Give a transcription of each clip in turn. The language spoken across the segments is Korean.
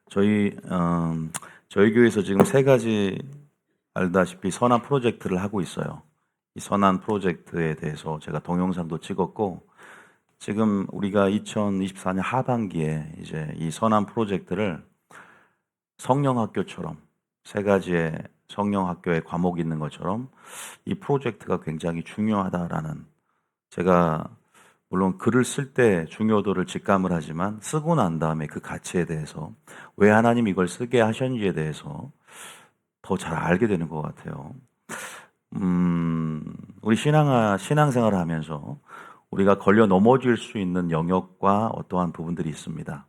저희 저희 교회에서 지금 세 가지 알다시피 선한 프로젝트를 하고 있어요. 이 선한 프로젝트에 대해서 제가 동영상도 찍었고, 지금 우리가 2024년 하반기에 이제 이 선한 프로젝트를 성령학교처럼 세 가지의 성령학교의 과목이 있는 것처럼 이 프로젝트가 굉장히 중요하다라는, 제가 물론 글을 쓸 때 중요도를 직감을 하지만 쓰고 난 다음에 그 가치에 대해서, 왜 하나님 이걸 쓰게 하셨는지에 대해서 더 잘 알게 되는 것 같아요. 우리 신앙생활을 하면서 우리가 걸려 넘어질 수 있는 영역과 어떠한 부분들이 있습니다.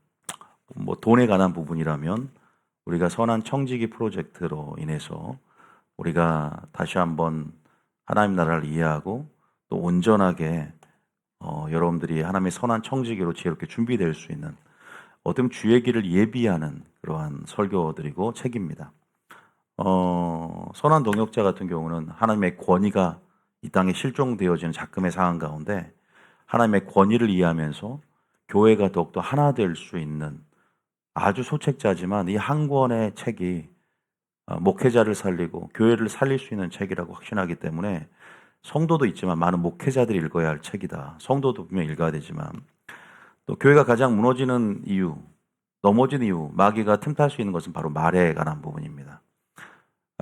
뭐 돈에 관한 부분이라면 우리가 선한 청지기 프로젝트로 인해서 우리가 다시 한번 하나님 나라를 이해하고 또 온전하게 여러분들이 하나님의 선한 청지기로 지혜롭게 준비될 수 있는, 어떤 주의 길을 예비하는 그러한 설교들이고 책입니다. 선한 동역자 같은 경우는 하나님의 권위가 이 땅에 실종되어지는 작금의 상황 가운데 하나님의 권위를 이해하면서 교회가 더욱더 하나 될 수 있는 아주 소책자지만, 이 한 권의 책이 목회자를 살리고 교회를 살릴 수 있는 책이라고 확신하기 때문에 성도도 있지만 많은 목회자들이 읽어야 할 책이다. 성도도 분명 읽어야 되지만, 또 교회가 가장 무너지는 이유, 넘어진 이유, 마귀가 틈탈 수 있는 것은 바로 말에 관한 부분입니다.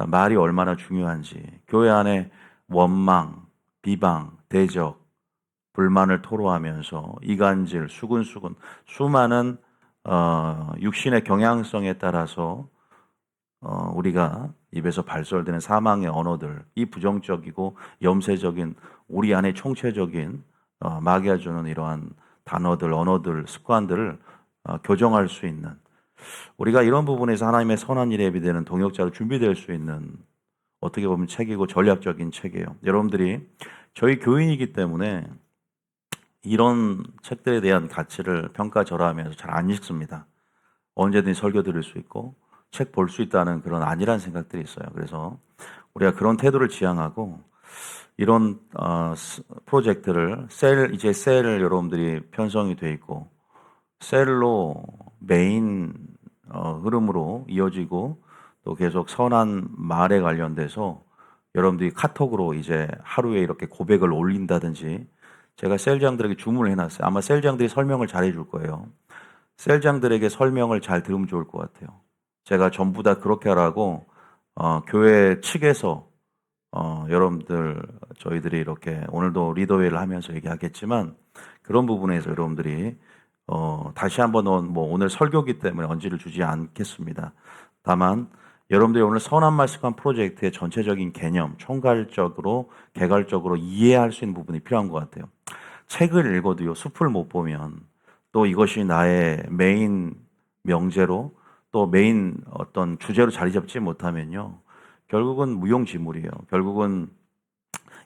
말이 얼마나 중요한지, 교회 안에 원망, 비방, 대적, 불만을 토로하면서 이간질, 수군수군, 수많은 육신의 경향성에 따라서 우리가 입에서 발설되는 사망의 언어들, 이 부정적이고 염세적인 우리 안에 총체적인 마귀가 주는 이러한 단어들, 언어들, 습관들을 교정할 수 있는, 우리가 이런 부분에서 하나님의 선한 일에 예비되는 동역자로 준비될 수 있는, 어떻게 보면 책이고 전략적인 책이에요. 여러분들이 저희 교인이기 때문에 이런 책들에 대한 가치를 평가절하하면서 잘 안 읽습니다. 언제든지 설교 들을 수 있고 책 볼 수 있다는 그런 안일한 생각들이 있어요. 그래서 우리가 그런 태도를 지향하고 이런 프로젝트를 이제 셀 여러분들이 편성이 돼 있고, 셀로 메인 흐름으로 이어지고, 또 계속 선한 말에 관련돼서 여러분들이 카톡으로 이제 하루에 이렇게 고백을 올린다든지, 제가 셀장들에게 주문을 해놨어요. 아마 셀장들이 설명을 잘 해줄 거예요. 셀장들에게 설명을 잘 들으면 좋을 것 같아요. 제가 전부 다 그렇게 하라고 교회 측에서 여러분들, 저희들이 이렇게 오늘도 리더회를 하면서 얘기하겠지만, 그런 부분에서 여러분들이 다시 한번 뭐 오늘 설교기 때문에 언지를 주지 않겠습니다. 다만 여러분들이 오늘 선한 말씀관 프로젝트의 전체적인 개념, 총괄적으로 개괄적으로 이해할 수 있는 부분이 필요한 것 같아요. 책을 읽어도요, 숲을 못 보면, 또 이것이 나의 메인 명제로, 또 메인 어떤 주제로 자리 잡지 못하면요, 결국은 무용지물이에요. 결국은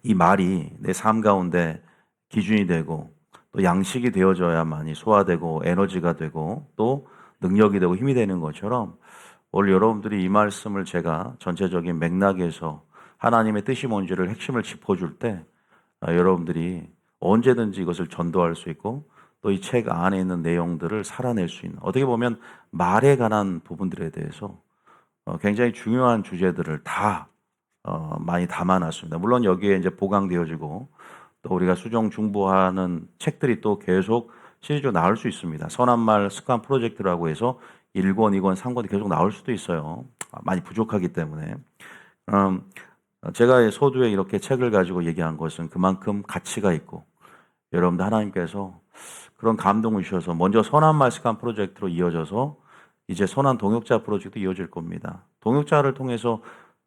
이 말이 내 삶 가운데 기준이 되고 또 양식이 되어져야만이 소화되고 에너지가 되고 또 능력이 되고 힘이 되는 것처럼, 오늘 여러분들이 이 말씀을 제가 전체적인 맥락에서 하나님의 뜻이 뭔지를 핵심을 짚어줄 때 여러분들이 언제든지 이것을 전도할 수 있고, 또 이 책 안에 있는 내용들을 살아낼 수 있는, 어떻게 보면 말에 관한 부분들에 대해서 굉장히 중요한 주제들을 다 많이 담아놨습니다. 물론 여기에 이제 보강되어지고 또 우리가 수정 중보하는 책들이 또 계속 시리즈로 나올 수 있습니다. 선한 말 습관 프로젝트라고 해서 1권, 2권, 3권이 계속 나올 수도 있어요. 많이 부족하기 때문에. 제가 소두에 이렇게 책을 가지고 얘기한 것은 그만큼 가치가 있고, 여러분들 하나님께서 그런 감동을 주셔서 먼저 선한 말 습관 프로젝트로 이어져서 이제 선한 동역자 프로젝트 이어질 겁니다. 동역자를 통해서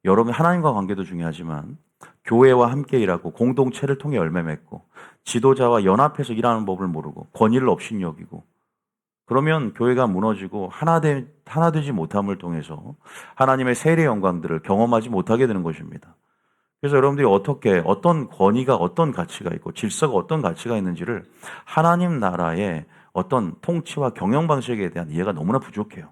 여러분 하나님과 관계도 중요하지만 교회와 함께 일하고 공동체를 통해 열매 맺고, 지도자와 연합해서 일하는 법을 모르고 권위를 업신여기고, 그러면 교회가 무너지고 하나 되지 못함을 통해서 하나님의 세례 영광들을 경험하지 못하게 되는 것입니다. 그래서 여러분들이 어떤 권위가 어떤 가치가 있고 질서가 어떤 가치가 있는지를, 하나님 나라의 어떤 통치와 경영 방식에 대한 이해가 너무나 부족해요.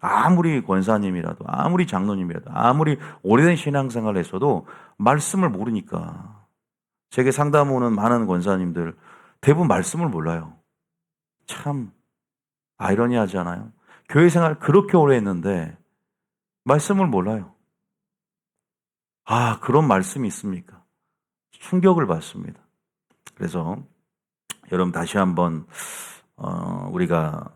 아무리 권사님이라도, 아무리 장로님이라도, 아무리 오래된 신앙생활을 했어도 말씀을 모르니까. 제게 상담 오는 많은 권사님들 대부분 말씀을 몰라요. 참 아이러니하지 않아요? 교회 생활 그렇게 오래 했는데 말씀을 몰라요. 아, 그런 말씀이 있습니까? 충격을 받습니다. 그래서 여러분 다시 한번 우리가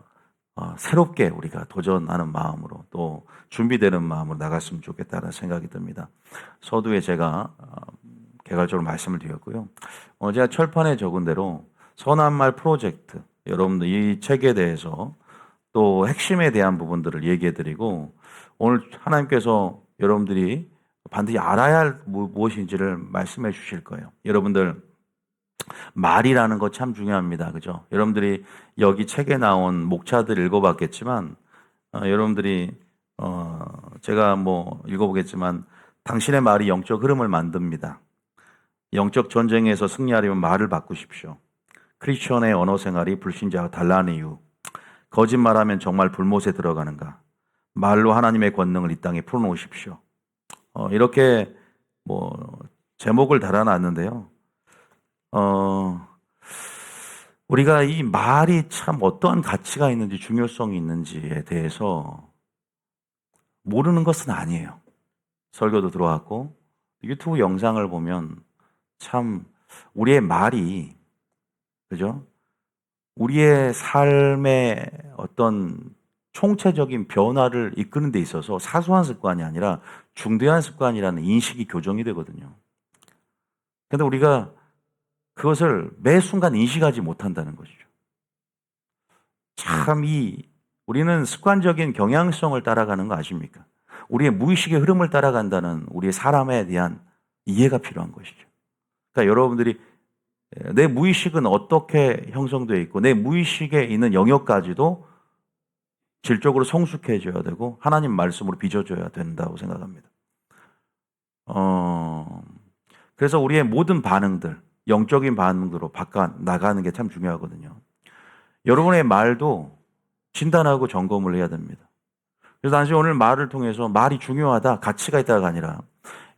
새롭게 우리가 도전하는 마음으로 또 준비되는 마음으로 나갔으면 좋겠다는 생각이 듭니다. 서두에 제가 개괄적으로 말씀을 드렸고요. 제가 철판에 적은 대로 선한 말 프로젝트, 여러분들 이 책에 대해서 또 핵심에 대한 부분들을 얘기해 드리고, 오늘 하나님께서 여러분들이 반드시 알아야 할 무엇인지를 말씀해 주실 거예요. 여러분들 말이라는 거 참 중요합니다. 그죠? 여러분들이 여기 책에 나온 목차들 읽어봤겠지만, 여러분들이, 제가 뭐 읽어보겠지만, 당신의 말이 영적 흐름을 만듭니다. 영적 전쟁에서 승리하려면 말을 바꾸십시오. 크리스천의 언어 생활이 불신자와 달라는 이유. 거짓말하면 정말 불못에 들어가는가. 말로 하나님의 권능을 이 땅에 풀어놓으십시오. 이렇게 뭐 제목을 달아놨는데요. 우리가 이 말이 참 어떠한 가치가 있는지 중요성이 있는지에 대해서 모르는 것은 아니에요. 설교도 들어왔고 유튜브 영상을 보면 참 우리의 말이, 그죠? 우리의 삶의 어떤 총체적인 변화를 이끄는 데 있어서 사소한 습관이 아니라 중대한 습관이라는 인식이 교정이 되거든요. 그런데 우리가 그것을 매 순간 인식하지 못한다는 것이죠. 참 우리는 습관적인 경향성을 따라가는 거 아십니까? 우리의 무의식의 흐름을 따라간다는 우리의 사람에 대한 이해가 필요한 것이죠. 그러니까 여러분들이 내 무의식은 어떻게 형성되어 있고 내 무의식에 있는 영역까지도 질적으로 성숙해져야 되고 하나님 말씀으로 빚어줘야 된다고 생각합니다. 그래서 우리의 모든 반응들, 영적인 반응으로 바꿔 나가는 게 참 중요하거든요. 여러분의 말도 진단하고 점검을 해야 됩니다. 그래서 단지 오늘 말을 통해서 말이 중요하다, 가치가 있다가 아니라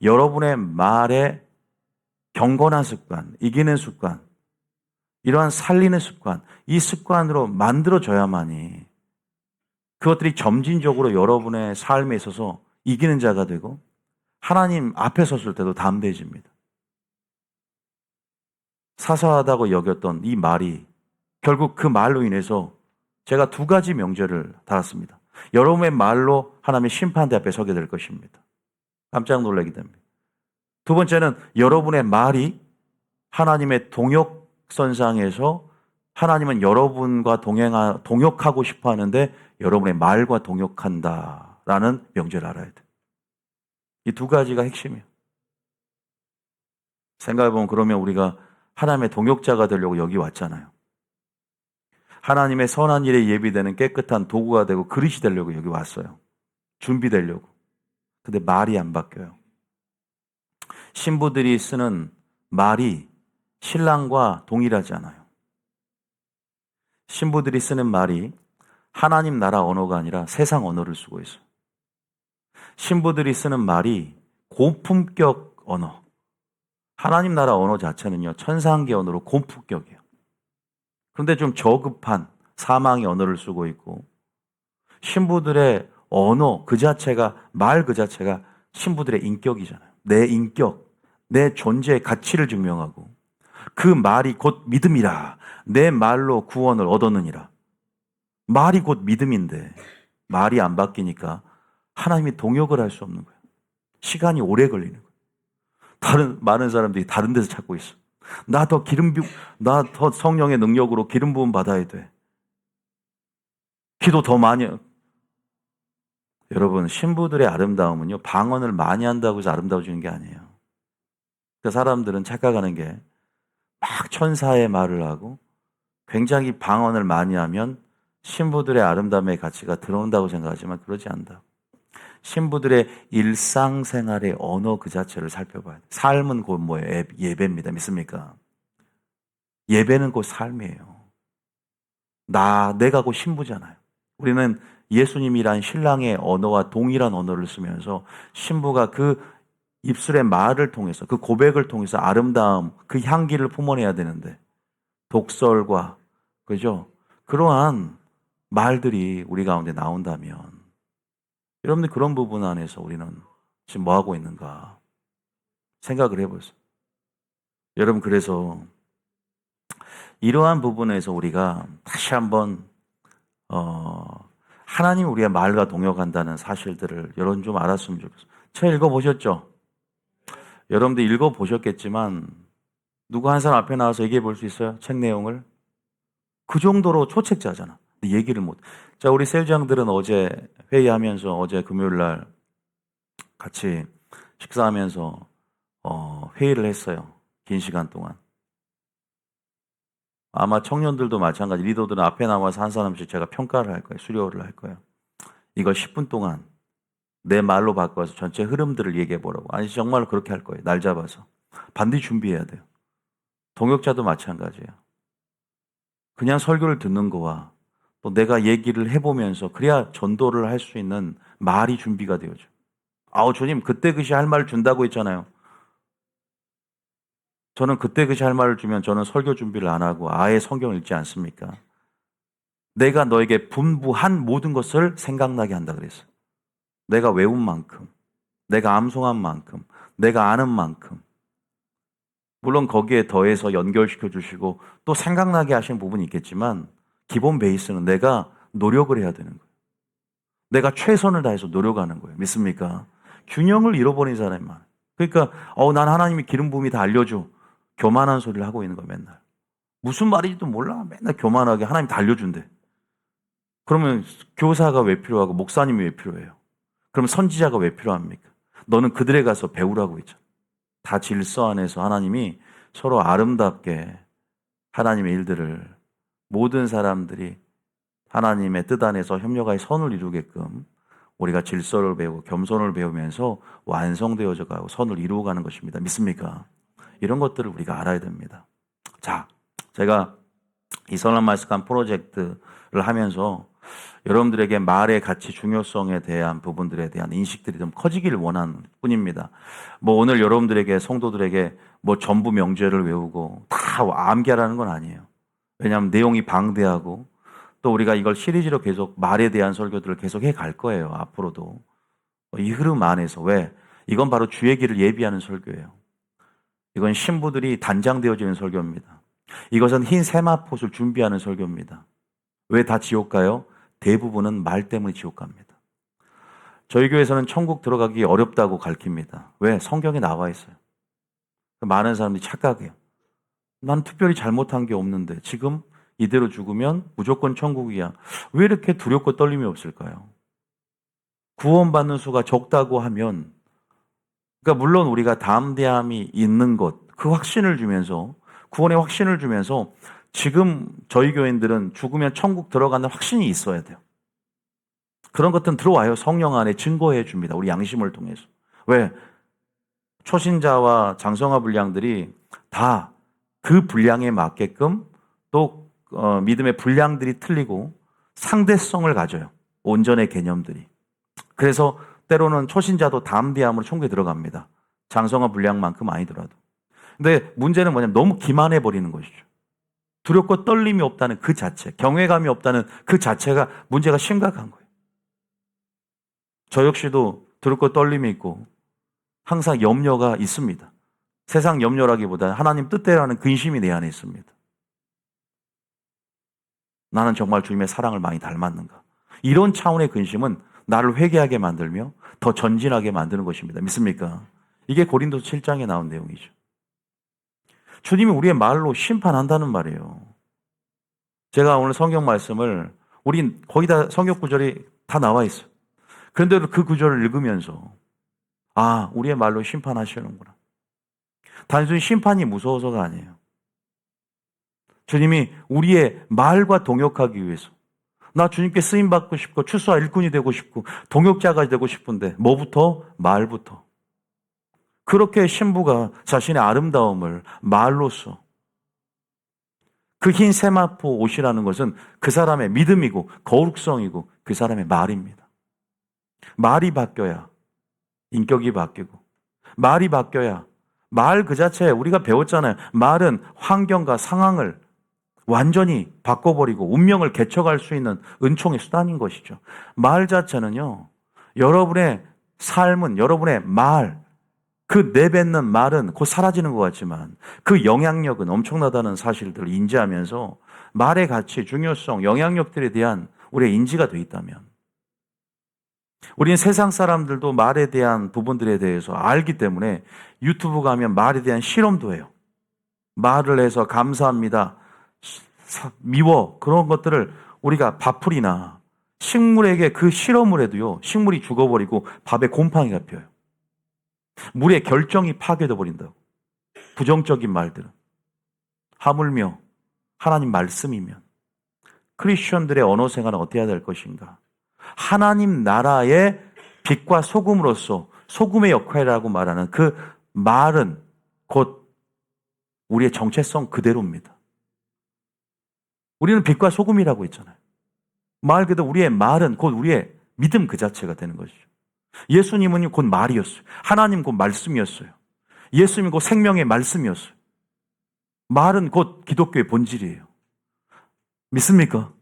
여러분의 말에 경건한 습관, 이기는 습관, 이러한 살리는 습관, 이 습관으로 만들어져야만이 그것들이 점진적으로 여러분의 삶에 있어서 이기는 자가 되고 하나님 앞에 섰을 때도 담대해집니다. 사소하다고 여겼던 이 말이 결국 그 말로 인해서 제가 2가지 명제를 달았습니다. 여러분의 말로 하나님의 심판대 앞에 서게 될 것입니다. 깜짝 놀라게 됩니다. 2번째는 여러분의 말이 하나님의 동역선상에서 하나님은 여러분과 동역하고 싶어 하는데 여러분의 말과 동역한다라는 명제를 알아야 돼요. 이 2가지가 핵심이에요. 생각해보면 그러면 우리가 하나님의 동역자가 되려고 여기 왔잖아요. 하나님의 선한 일에 예비되는 깨끗한 도구가 되고 그릇이 되려고 여기 왔어요. 준비되려고. 근데 말이 안 바뀌어요. 신부들이 쓰는 말이 신랑과 동일하지 않아요. 신부들이 쓰는 말이 하나님 나라 언어가 아니라 세상 언어를 쓰고 있어요. 신부들이 쓰는 말이 고품격 언어. 하나님 나라 언어 자체는요, 천상계 언어로 고품격이에요. 그런데 좀 저급한 사망의 언어를 쓰고 있고, 신부들의 언어 그 자체가, 말 그 자체가 신부들의 인격이잖아요. 내 인격, 내 존재의 가치를 증명하고, 그 말이 곧 믿음이라. 내 말로 구원을 얻었느니라. 말이 곧 믿음인데, 말이 안 바뀌니까 하나님이 동역을 할 수 없는 거예요. 시간이 오래 걸리는 거예요. 많은 사람들이 다른 데서 찾고 있어. 나 더 성령의 능력으로 기름 부음 받아야 돼. 기도 더 많이. 여러분, 신부들의 아름다움은요, 방언을 많이 한다고 해서 아름다워지는 게 아니에요. 그러니까 사람들은 착각하는 게 막 천사의 말을 하고 굉장히 방언을 많이 하면 신부들의 아름다움의 가치가 들어온다고 생각하지만 그러지 않다. 신부들의 일상생활의 언어 그 자체를 살펴봐야 돼요. 삶은 곧 뭐예요? 예배입니다. 믿습니까? 예배는 곧 삶이에요. 내가 곧 신부잖아요. 우리는 예수님이란 신랑의 언어와 동일한 언어를 쓰면서 신부가 그 입술의 말을 통해서, 그 고백을 통해서 아름다움, 그 향기를 품어내야 되는데 독설과, 그죠? 그러한 말들이 우리 가운데 나온다면 여러분들 그런 부분 안에서 우리는 지금 뭐 하고 있는가 생각을 해보세요. 여러분 그래서 이러한 부분에서 우리가 다시 한번 하나님 우리의 말과 동역한다는 사실들을 여러분 좀 알았으면 좋겠어요. 책 읽어보셨죠? 여러분들 읽어보셨겠지만 누구 한 사람 앞에 나와서 얘기해 볼 수 있어요? 책 내용을? 그 정도로 초책자잖아. 근데 얘기를 못. 자, 우리 셀장들은 어제 회의하면서 어제 금요일 날 같이 식사하면서 회의를 했어요. 긴 시간 동안. 아마 청년들도 마찬가지, 리더들은 앞에 나와서 한 사람씩 제가 평가를 할 거예요. 수료를 할 거예요. 이걸 10분 동안 내 말로 바꿔서 전체 흐름들을 얘기해 보라고. 아니, 정말로 그렇게 할 거예요. 날 잡아서. 반드시 준비해야 돼요. 동역자도 마찬가지예요. 그냥 설교를 듣는 거와 또 내가 얘기를 해보면서 그래야 전도를 할 수 있는 말이 준비가 되어져. 아우, 주님, 그때 그시 할 말을 준다고 했잖아요. 저는 그때 그시 할 말을 주면 저는 설교 준비를 안 하고 아예 성경을 읽지 않습니까? 내가 너에게 분부한 모든 것을 생각나게 한다 그랬어요. 내가 외운 만큼, 내가 암송한 만큼, 내가 아는 만큼. 물론 거기에 더해서 연결시켜 주시고 또 생각나게 하시는 부분이 있겠지만 기본 베이스는 내가 노력을 해야 되는 거예요. 내가 최선을 다해서 노력하는 거예요. 믿습니까? 균형을 잃어버린 사람이 많아요. 그러니까 난 하나님이 기름 부음이 다 알려줘. 교만한 소리를 하고 있는 거야 맨날. 무슨 말인지도 몰라. 맨날 교만하게 하나님 다 알려준대. 그러면 교사가 왜 필요하고 목사님이 왜 필요해요? 그럼 선지자가 왜 필요합니까? 너는 그들에 가서 배우라고 했잖아. 다 질서 안에서 하나님이 서로 아름답게 하나님의 일들을 모든 사람들이 하나님의 뜻 안에서 협력하여 선을 이루게끔 우리가 질서를 배우고 겸손을 배우면서 완성되어져 가고 선을 이루어가는 것입니다. 믿습니까? 이런 것들을 우리가 알아야 됩니다. 자, 제가 이 선한 말씀 프로젝트를 하면서 여러분들에게 말의 가치 중요성에 대한 부분들에 대한 인식들이 좀 커지기를 원하는 뿐입니다. 뭐 오늘 여러분들에게 성도들에게 뭐 전부 명제를 외우고 다 암기하라는 건 아니에요. 왜냐하면 내용이 방대하고 또 우리가 이걸 시리즈로 계속 말에 대한 설교들을 계속 해 갈 거예요. 앞으로도. 이 흐름 안에서. 왜? 이건 바로 주의 길을 예비하는 설교예요. 이건 신부들이 단장되어지는 설교입니다. 이것은 흰 세마포를 준비하는 설교입니다. 왜 다 지옥 가요? 대부분은 말 때문에 지옥 갑니다. 저희 교회에서는 천국 들어가기 어렵다고 가르칩니다. 왜? 성경에 나와 있어요. 많은 사람들이 착각해요. 난 특별히 잘못한 게 없는데 지금 이대로 죽으면 무조건 천국이야. 왜 이렇게 두렵고 떨림이 없을까요? 구원받는 수가 적다고 하면, 그러니까 물론 우리가 담대함이 있는 것, 그 확신을 주면서, 구원의 확신을 주면서 지금 저희 교인들은 죽으면 천국 들어가는 확신이 있어야 돼요. 그런 것들은 들어와요. 성령 안에 증거해 줍니다. 우리 양심을 통해서. 왜? 초신자와 장성화 분량들이 다 그 분량에 맞게끔 또 믿음의 분량들이 틀리고 상대성을 가져요. 온전의 개념들이. 그래서 때로는 초신자도 담대함으로 천국에 들어갑니다. 장성화 분량만큼 아니더라도. 근데 문제는 뭐냐면 너무 기만해 버리는 것이죠. 두렵고 떨림이 없다는 그 자체, 경외감이 없다는 그 자체가 문제가 심각한 거예요. 저 역시도 두렵고 떨림이 있고 항상 염려가 있습니다. 세상 염려라기보다 하나님 뜻대로 하는 근심이 내 안에 있습니다. 나는 정말 주님의 사랑을 많이 닮았는가? 이런 차원의 근심은 나를 회개하게 만들며 더 전진하게 만드는 것입니다. 믿습니까? 이게 고린도서 7장에 나온 내용이죠. 주님이 우리의 말로 심판한다는 말이에요. 제가 오늘 성경 말씀을 우린 거의 다 성경 구절이 다 나와 있어요. 그런데도 그 구절을 읽으면서 우리의 말로 심판하시는구나. 단순히 심판이 무서워서가 아니에요. 주님이 우리의 말과 동역하기 위해서 나 주님께 쓰임받고 싶고 추수와 일꾼이 되고 싶고 동역자가 되고 싶은데 뭐부터? 말부터. 그렇게 신부가 자신의 아름다움을 말로써 그 흰 세마포 옷이라는 것은 그 사람의 믿음이고 거룩성이고 그 사람의 말입니다. 말이 바뀌어야 인격이 바뀌고 말이 바뀌어야 말 그 자체에 우리가 배웠잖아요. 말은 환경과 상황을 완전히 바꿔버리고 운명을 개척할 수 있는 은총의 수단인 것이죠. 말 자체는요, 여러분의 삶은, 여러분의 말, 그 내뱉는 말은 곧 사라지는 것 같지만 그 영향력은 엄청나다는 사실들을 인지하면서 말의 가치, 중요성, 영향력들에 대한 우리의 인지가 돼 있다면, 우리는 세상 사람들도 말에 대한 부분들에 대해서 알기 때문에 유튜브 가면 말에 대한 실험도 해요. 말을 해서 감사합니다, 미워, 그런 것들을 우리가 밥풀이나 식물에게 그 실험을 해도요, 식물이 죽어버리고 밥에 곰팡이가 펴요. 물의 결정이 파괴돼 버린다고. 부정적인 말들은. 하물며 하나님 말씀이면 크리스천들의 언어 생활은 어떻게 해야 될 것인가? 하나님 나라의 빛과 소금으로서 소금의 역할이라고 말하는 그 말은 곧 우리의 정체성 그대로입니다. 우리는 빛과 소금이라고 했잖아요. 말 그대로 우리의 말은 곧 우리의 믿음 그 자체가 되는 것이죠. 예수님은 곧 말이었어요. 하나님 곧 말씀이었어요. 예수님은 곧 생명의 말씀이었어요. 말은 곧 기독교의 본질이에요. 믿습니까?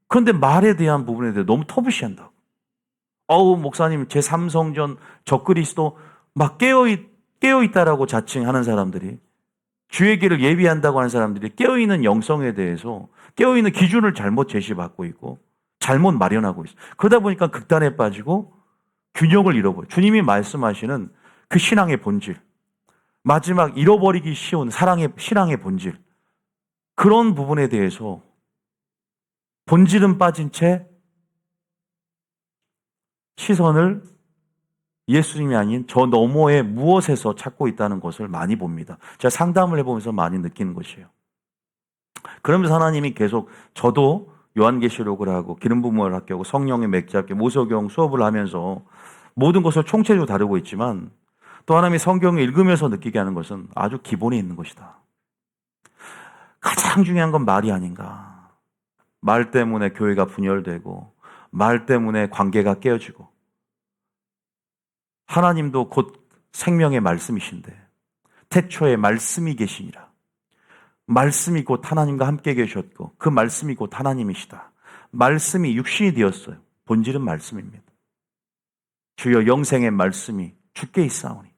그런데 말에 대한 부분에 대해 너무 터부시한다고. 목사님, 제3성전, 적그리스도 막 깨어있다라고 자칭하는 사람들이, 주의 길을 예비한다고 하는 사람들이 깨어있는 영성에 대해서 깨어있는 기준을 잘못 제시받고 있고 잘못 마련하고 있어요. 그러다 보니까 극단에 빠지고 균형을 잃어버려요. 주님이 말씀하시는 그 신앙의 본질, 마지막 잃어버리기 쉬운 신앙의 본질, 그런 부분에 대해서 본질은 빠진 채 시선을 예수님이 아닌 저 너머의 무엇에서 찾고 있다는 것을 많이 봅니다. 제가 상담을 해보면서 많이 느끼는 것이에요. 그러면서 하나님이 계속, 저도 요한계시록을 하고 기름 부음을 학교하고 성령의 맺잡기 모세오경 수업을 하면서 모든 것을 총체적으로 다루고 있지만, 또 하나님이 성경을 읽으면서 느끼게 하는 것은 아주 기본에 있는 것이다. 가장 중요한 건 말이 아닌가. 말 때문에 교회가 분열되고 말 때문에 관계가 깨어지고, 하나님도 곧 생명의 말씀이신데 태초에 말씀이 계시니라. 말씀이 곧 하나님과 함께 계셨고 그 말씀이 곧 하나님이시다. 말씀이 육신이 되었어요. 본질은 말씀입니다. 주여 영생의 말씀이 주께 있사오니.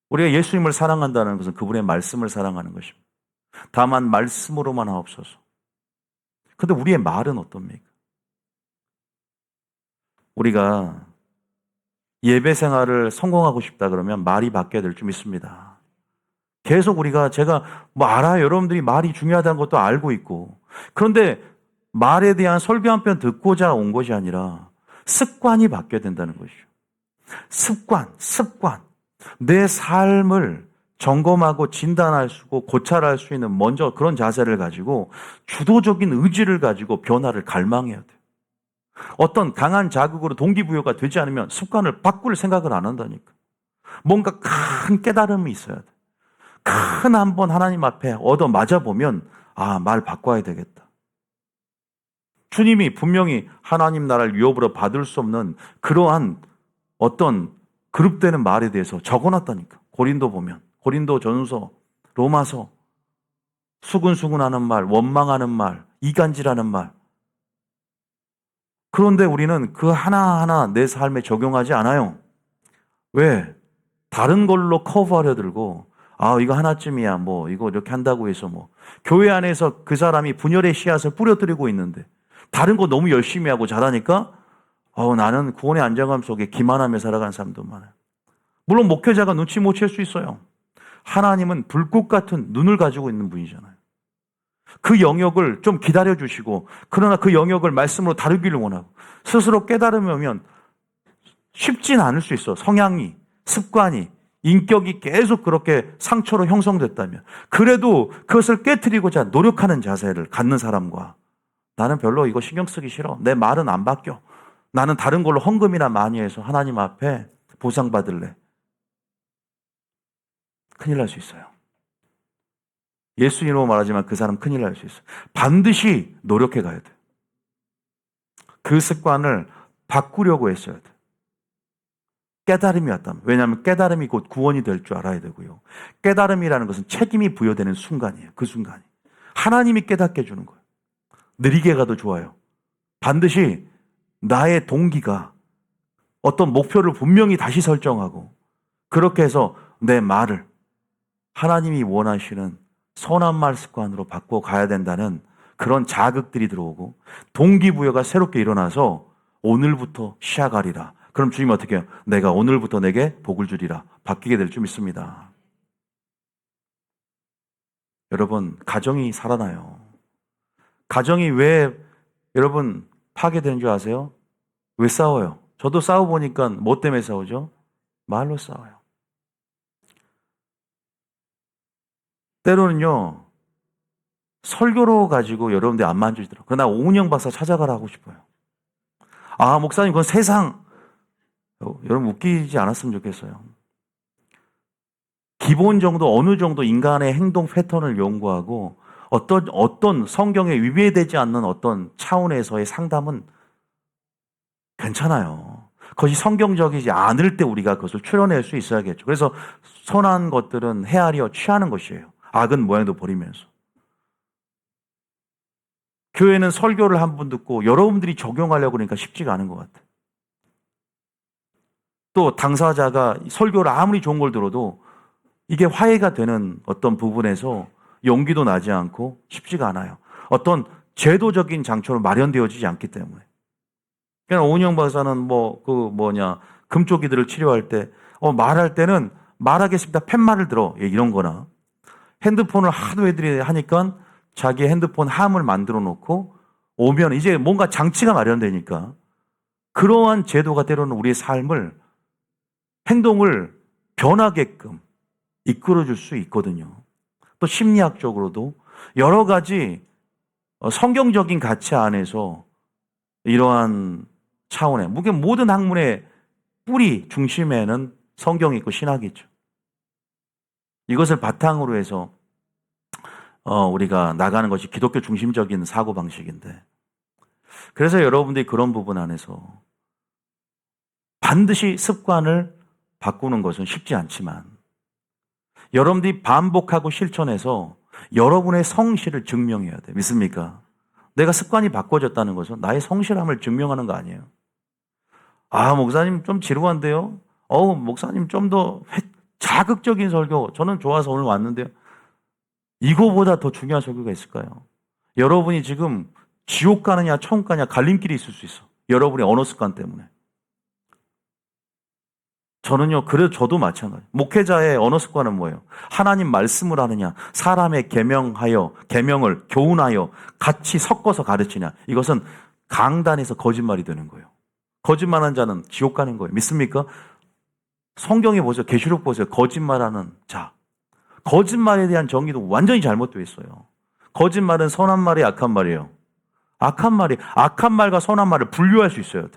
우리가 예수님을 사랑한다는 것은 그분의 말씀을 사랑하는 것입니다. 다만 말씀으로만 하옵소서. 그런데 우리의 말은 어떻습니까? 우리가 예배 생활을 성공하고 싶다 그러면 말이 바뀌어야 될 줄 믿습니다. 계속 제가 알아요. 여러분들이 말이 중요하다는 것도 알고 있고. 그런데 말에 대한 설교 한 편 듣고자 온 것이 아니라 습관이 바뀌어야 된다는 것이죠. 습관. 내 삶을 점검하고 진단할 수 있고 고찰할 수 있는 먼저 그런 자세를 가지고 주도적인 의지를 가지고 변화를 갈망해야 돼요. 어떤 강한 자극으로 동기부여가 되지 않으면 습관을 바꿀 생각을 안 한다니까. 뭔가 큰 깨달음이 있어야 돼. 큰 한번 하나님 앞에 얻어 맞아보면 말 바꿔야 되겠다. 주님이 분명히 하나님 나라를 유업으로 받을 수 없는 그러한 어떤 그룹되는 말에 대해서 적어놨다니까. 고린도 보면 고린도전서, 로마서, 수근수근하는 말, 원망하는 말, 이간질하는 말. 그런데 우리는 그 하나하나 내 삶에 적용하지 않아요. 왜? 다른 걸로 커버하려 들고 이거 하나쯤이야 이거 이렇게 한다고 해서 교회 안에서 그 사람이 분열의 씨앗을 뿌려뜨리고 있는데 다른 거 너무 열심히 하고 잘하니까 나는 구원의 안정감 속에 기만하며 살아가는 사람도 많아요. 물론 목회자가 눈치 못 챌 수 있어요. 하나님은 불꽃 같은 눈을 가지고 있는 분이잖아요. 그 영역을 좀 기다려주시고, 그러나 그 영역을 말씀으로 다루기를 원하고, 스스로 깨달음이 오면 쉽진 않을 수 있어. 성향이, 습관이, 인격이 계속 그렇게 상처로 형성됐다면. 그래도 그것을 깨트리고자 노력하는 자세를 갖는 사람과, 나는 별로 이거 신경 쓰기 싫어, 내 말은 안 바뀌어, 나는 다른 걸로 헌금이나 많이 해서 하나님 앞에 보상받을래, 큰일 날 수 있어요. 예수님으로 말하지만 그 사람 큰일 날 수 있어요. 반드시 노력해 가야 돼요. 그 습관을 바꾸려고 했어야 돼요. 깨달음이 왔다면. 왜냐하면 깨달음이 곧 구원이 될 줄 알아야 되고요. 깨달음이라는 것은 책임이 부여되는 순간이에요. 그 순간이. 하나님이 깨닫게 해주는 거예요. 느리게 가도 좋아요. 반드시 나의 동기가 어떤 목표를 분명히 다시 설정하고 그렇게 해서 내 말을 하나님이 원하시는 선한 말 습관으로 바꿔가야 된다는 그런 자극들이 들어오고 동기부여가 새롭게 일어나서 오늘부터 시작하리라. 그럼 주님 어떻게 해요? 내가 오늘부터 내게 복을 주리라. 바뀌게 될 줄 믿습니다. 여러분, 가정이 살아나요. 가정이 왜 여러분 파괴되는 줄 아세요? 왜 싸워요? 저도 싸워보니까 뭐 때문에 싸우죠? 말로 싸워요. 때로는요, 설교로 가지고 여러분들이 안 만지더라고요. 그러나 오은영 박사 찾아가라 하고 싶어요. 아, 목사님, 그건 세상. 여러분 웃기지 않았으면 좋겠어요. 기본 정도, 어느 정도 인간의 행동 패턴을 연구하고 어떤 성경에 위배되지 않는 어떤 차원에서의 상담은 괜찮아요. 그것이 성경적이지 않을 때 우리가 그것을 추려낼 수 있어야겠죠. 그래서 선한 것들은 헤아려 취하는 것이에요. 악은 모양도 버리면서. 교회는 설교를 한 번 듣고 여러분들이 적용하려고 그러니까 쉽지가 않은 것 같아요. 또 당사자가 설교를 아무리 좋은 걸 들어도 이게 화해가 되는 어떤 부분에서 용기도 나지 않고 쉽지가 않아요. 어떤 제도적인 장치로 마련되어지지 않기 때문에. 그냥 오은영 박사는 금쪽이들을 치료할 때, 말할 때는 말하겠습니다. 팻말을 들어. 이런 거나. 핸드폰을 하도 애들이 하니까 자기 핸드폰 함을 만들어 놓고 오면 이제 뭔가 장치가 마련되니까 그러한 제도가 때로는 우리의 삶을, 행동을 변하게끔 이끌어줄 수 있거든요. 또 심리학적으로도 여러 가지 성경적인 가치 안에서 이러한 차원의 모든 학문의 뿌리 중심에는 성경이 있고 신학이 있죠. 이것을 바탕으로 해서 우리가 나가는 것이 기독교 중심적인 사고방식인데, 그래서 여러분들이 그런 부분 안에서 반드시 습관을 바꾸는 것은 쉽지 않지만 여러분들이 반복하고 실천해서 여러분의 성실을 증명해야 돼요. 믿습니까? 내가 습관이 바꿔졌다는 것은 나의 성실함을 증명하는 거 아니에요. 아, 목사님 좀 지루한데요? 목사님 좀 더 자극적인 설교, 저는 좋아서 오늘 왔는데요. 이거보다 더 중요한 설교가 있을까요? 여러분이 지금 지옥 가느냐 천국 가느냐 갈림길이 있을 수 있어. 여러분의 언어 습관 때문에. 그래도 저도 마찬가지. 목회자의 언어 습관은 뭐예요? 하나님 말씀을 하느냐, 사람의 계명을 교훈하여 같이 섞어서 가르치냐. 이것은 강단에서 거짓말이 되는 거예요. 거짓말한 자는 지옥 가는 거예요. 믿습니까? 성경에 보세요. 계시록 보세요. 거짓말하는 자. 거짓말에 대한 정의도 완전히 잘못되어 있어요. 거짓말은 선한 말이 악한 말이에요. 악한 말과 선한 말을 분류할 수 있어야 돼.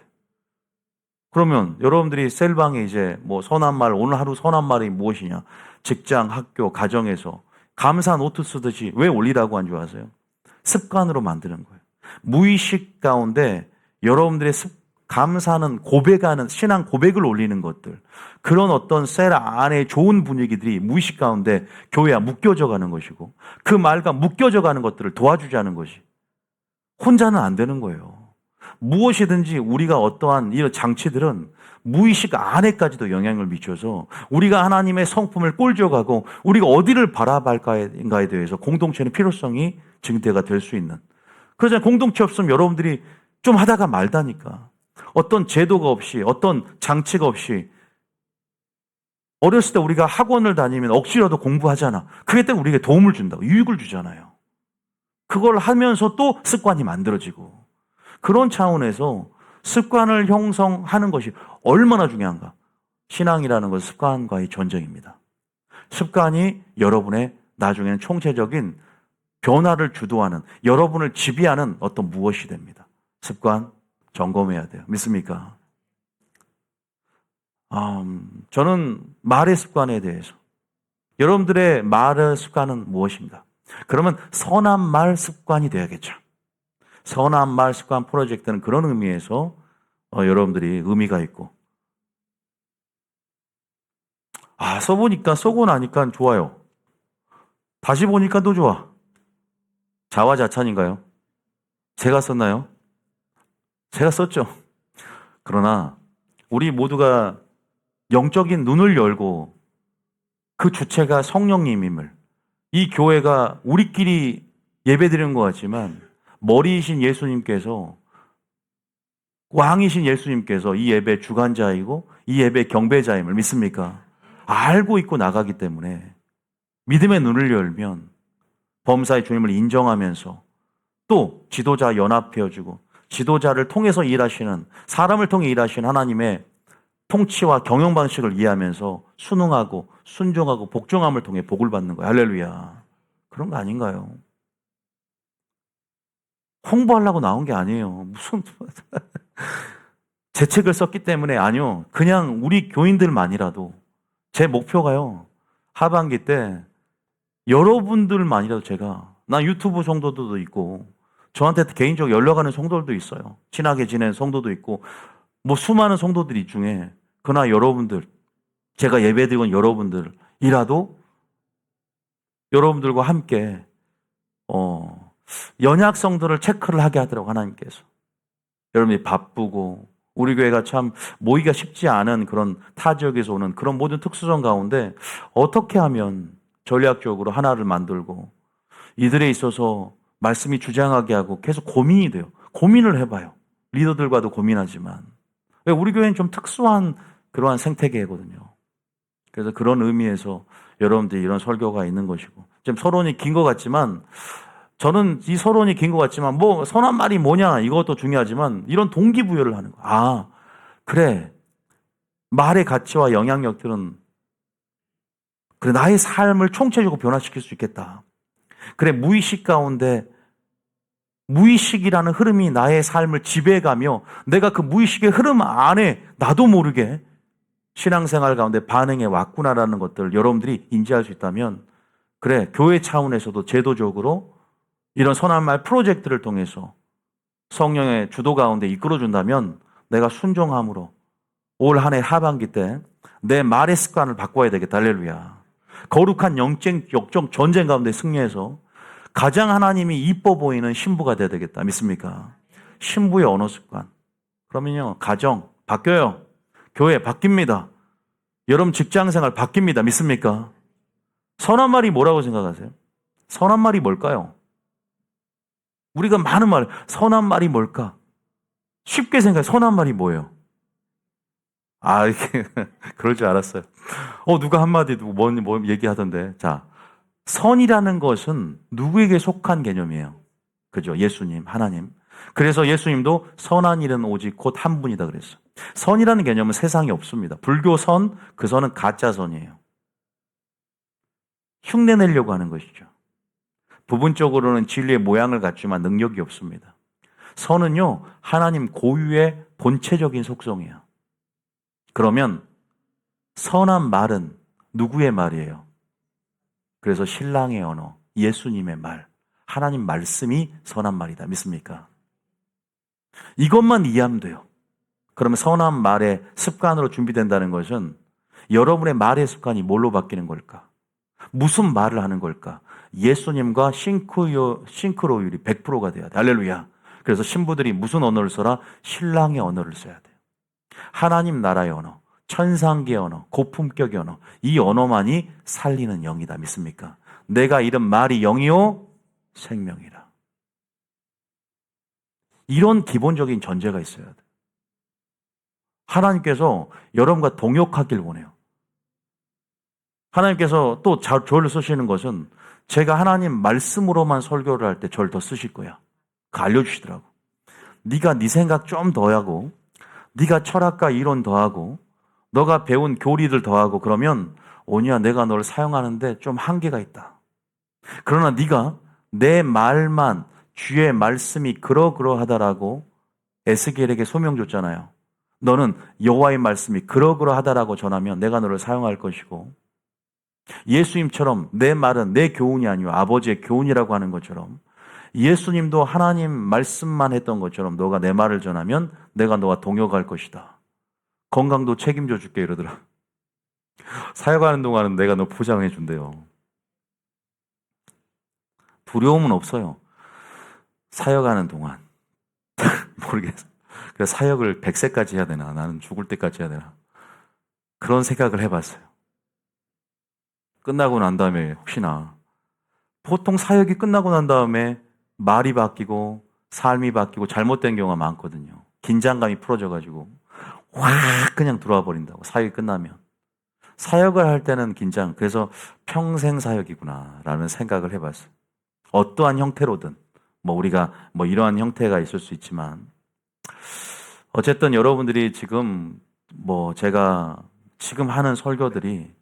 그러면 여러분들이 셀방에 이제 선한 말, 오늘 하루 선한 말이 무엇이냐? 직장, 학교, 가정에서 감사 노트 쓰듯이 왜 올리라고 한 줄 아세요? 습관으로 만드는 거예요. 무의식 가운데 여러분들의 감사는 고백하는, 신앙 고백을 올리는 것들, 그런 어떤 셀 안에 좋은 분위기들이 무의식 가운데 교회와 묶여져 가는 것이고, 그 말과 묶여져 가는 것들을 도와주자는 것이 혼자는 안 되는 거예요. 무엇이든지 우리가 어떠한 이런 장치들은 무의식 안에까지도 영향을 미쳐서 우리가 하나님의 성품을 꼴져가고 우리가 어디를 바라볼까에 대해서 공동체의 필요성이 증대가 될 수 있는, 그러자 공동체 없으면 여러분들이 좀 하다가 말다니까. 어떤 제도가 없이, 어떤 장치가 없이, 어렸을 때 우리가 학원을 다니면 억지로도 공부하잖아. 그게 때문에 우리에게 도움을 준다고, 유익을 주잖아요. 그걸 하면서 또 습관이 만들어지고, 그런 차원에서 습관을 형성하는 것이 얼마나 중요한가. 신앙이라는 것은 습관과의 전쟁입니다. 습관이 여러분의 나중에는 총체적인 변화를 주도하는, 여러분을 지배하는 어떤 무엇이 됩니다. 습관 점검해야 돼요. 믿습니까? 저는 말의 습관에 대해서, 여러분들의 말의 습관은 무엇인가? 그러면 선한 말 습관이 돼야겠죠. 선한 말 습관 프로젝트는 그런 의미에서 여러분들이 의미가 있고, 써보니까, 쓰고 나니까 좋아요. 다시 보니까 또 좋아. 자화자찬인가요? 제가 썼나요? 제가 썼죠. 그러나 우리 모두가 영적인 눈을 열고 그 주체가 성령님임을, 이 교회가 우리끼리 예배드리는 것 같지만 머리이신 예수님께서, 왕이신 예수님께서 이 예배 주관자이고 이 예배 경배자임을 믿습니까? 알고 있고 나가기 때문에 믿음의 눈을 열면 범사의 주님을 인정하면서 또 지도자 연합해주고 지도자를 통해서 일하시는, 사람을 통해 일하시는 하나님의 통치와 경영 방식을 이해하면서 순응하고 순종하고 복종함을 통해 복을 받는 거예요. 할렐루야. 그런 거 아닌가요? 홍보하려고 나온 게 아니에요. 무슨 제 책을 썼기 때문에 아니요. 그냥 우리 교인들만이라도, 제 목표가요, 하반기 때 여러분들만이라도, 제가 나 유튜브 성도들도 있고 저한테 개인적으로 연락하는 성도들도 있어요. 친하게 지낸 성도도 있고 뭐 수많은 성도들이 중에, 그러나 여러분들, 제가 예배드리는 여러분들이라도 여러분들과 함께 연약성들을 체크를 하게 하더라고 하나님께서. 여러분이 바쁘고 우리 교회가 참 모이기가 쉽지 않은 그런 타 지역에서 오는 그런 모든 특수성 가운데 어떻게 하면 전략적으로 하나를 만들고 이들에 있어서 말씀이 주장하게 하고 계속 고민이 돼요. 고민을 해봐요. 리더들과도 고민하지만. 왜 우리 교회는 좀 특수한 그러한 생태계거든요. 그래서 그런 의미에서 여러분들이 이런 설교가 있는 것이고, 지금 서론이 긴 것 같지만, 저는 이 서론이 긴 것 같지만 뭐 선한 말이 뭐냐 이것도 중요하지만 이런 동기부여를 하는 거야. 아, 그래. 말의 가치와 영향력들은 그래 나의 삶을 총체적으로 변화시킬 수 있겠다. 그래, 무의식 가운데 무의식이라는 흐름이 나의 삶을 지배해가며 내가 그 무의식의 흐름 안에 나도 모르게 신앙생활 가운데 반응해 왔구나라는 것들을 여러분들이 인지할 수 있다면, 그래, 교회 차원에서도 제도적으로 이런 선한 말 프로젝트를 통해서 성령의 주도 가운데 이끌어준다면 내가 순종함으로 올 한 해 하반기 때 내 말의 습관을 바꿔야 되겠다. 할렐루야. 거룩한 영적 전쟁 가운데 승리해서 가장 하나님이 이뻐 보이는 신부가 돼야 되겠다. 믿습니까? 신부의 언어 습관. 그러면요, 가정 바뀌어요. 교회 바뀝니다. 여러분 직장생활 바뀝니다. 믿습니까? 선한 말이 뭐라고 생각하세요? 선한 말이 뭘까요? 우리가 많은 말, 선한 말이 뭘까? 쉽게 생각해. 선한 말이 뭐예요? 아, 이게 그럴 줄 알았어요. 누가 한마디 뭐 얘기하던데. 자, 선이라는 것은 누구에게 속한 개념이에요? 그죠? 예수님, 하나님. 그래서 예수님도 선한 일은 오직 곧 한 분이다 그랬어요. 선이라는 개념은 세상에 없습니다. 불교 선, 그 선은 가짜 선이에요. 흉내내려고 하는 것이죠. 부분적으로는 진리의 모양을 갖지만 능력이 없습니다. 선은요, 하나님 고유의 본체적인 속성이에요. 그러면 선한 말은 누구의 말이에요? 그래서 신랑의 언어, 예수님의 말, 하나님 말씀이 선한 말이다. 믿습니까? 이것만 이해하면 돼요. 그러면 선한 말의 습관으로 준비된다는 것은 여러분의 말의 습관이 뭘로 바뀌는 걸까? 무슨 말을 하는 걸까? 예수님과 싱크로율이 100%가 돼야 돼. 할렐루야. 그래서 신부들이 무슨 언어를 써라? 신랑의 언어를 써야 돼요. 하나님 나라의 언어, 천상계의 언어, 고품격의 언어, 이 언어만이 살리는 영이다. 믿습니까? 내가 잃은 말이 영이요 생명이라. 이런 기본적인 전제가 있어야 돼. 하나님께서 여러분과 동역하길 원해요. 하나님께서 또 저를 쓰시는 것은 제가 하나님 말씀으로만 설교를 할 때 저를 더 쓰실 거야. 그거 알려주시더라고. 네가 네 생각 좀 더하고 네가 철학과 이론 더하고 너가 배운 교리들 더하고 그러면 오니야 내가 너를 사용하는데 좀 한계가 있다. 그러나 네가 내 말만 주의 말씀이 그러그러하다라고 에스겔에게 소명 줬잖아요. 너는 여호와의 말씀이 그러그러하다라고 전하면 내가 너를 사용할 것이고 예수님처럼 내 말은 내 교훈이 아니고 아버지의 교훈이라고 하는 것처럼 예수님도 하나님 말씀만 했던 것처럼 너가 내 말을 전하면 내가 너와 동역할 것이다. 건강도 책임져 줄게 이러더라. 사역하는 동안은 내가 너 포장해 준대요. 두려움은 없어요. 사역하는 동안 모르겠어. 그래서 사역을 100세까지 해야 되나? 나는 죽을 때까지 해야 되나? 그런 생각을 해봤어요. 끝나고 난 다음에 혹시나 보통 사역이 끝나고 난 다음에 말이 바뀌고 삶이 바뀌고 잘못된 경우가 많거든요. 긴장감이 풀어져가지고 확 그냥 들어와 버린다고. 사역이 끝나면. 사역을 할 때는 긴장. 그래서 평생 사역이구나 라는 생각을 해봤어요. 어떠한 형태로든 우리가 이러한 형태가 있을 수 있지만 어쨌든 여러분들이 지금 제가 지금 하는 설교들이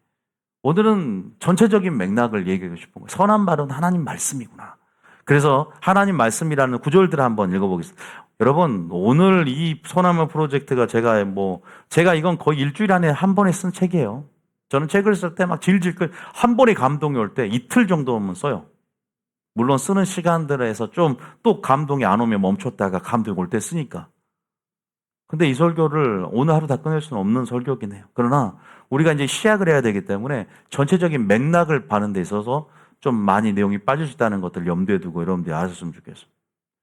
오늘은 전체적인 맥락을 얘기하고 싶은 거예요. 선한 말은 하나님 말씀이구나. 그래서 하나님 말씀이라는 구절들을 한번 읽어보겠습니다. 여러분, 오늘 이 선한 말 프로젝트가 제가 이건 거의 일주일 안에 한 번에 쓴 책이에요. 저는 책을 쓸 때 막 질질 한 번에 감동이 올 때 이틀 정도면 써요. 물론 쓰는 시간들에서 좀 또 감동이 안 오면 멈췄다가 감동이 올 때 쓰니까. 근데 이 설교를 오늘 하루 다 끝낼 수는 없는 설교긴 해요. 그러나 우리가 이제 시작을 해야 되기 때문에 전체적인 맥락을 바는 데 있어서 좀 많이 내용이 빠질 수 있다는 것들 염두에 두고 여러분들이 아셨으면 좋겠어요.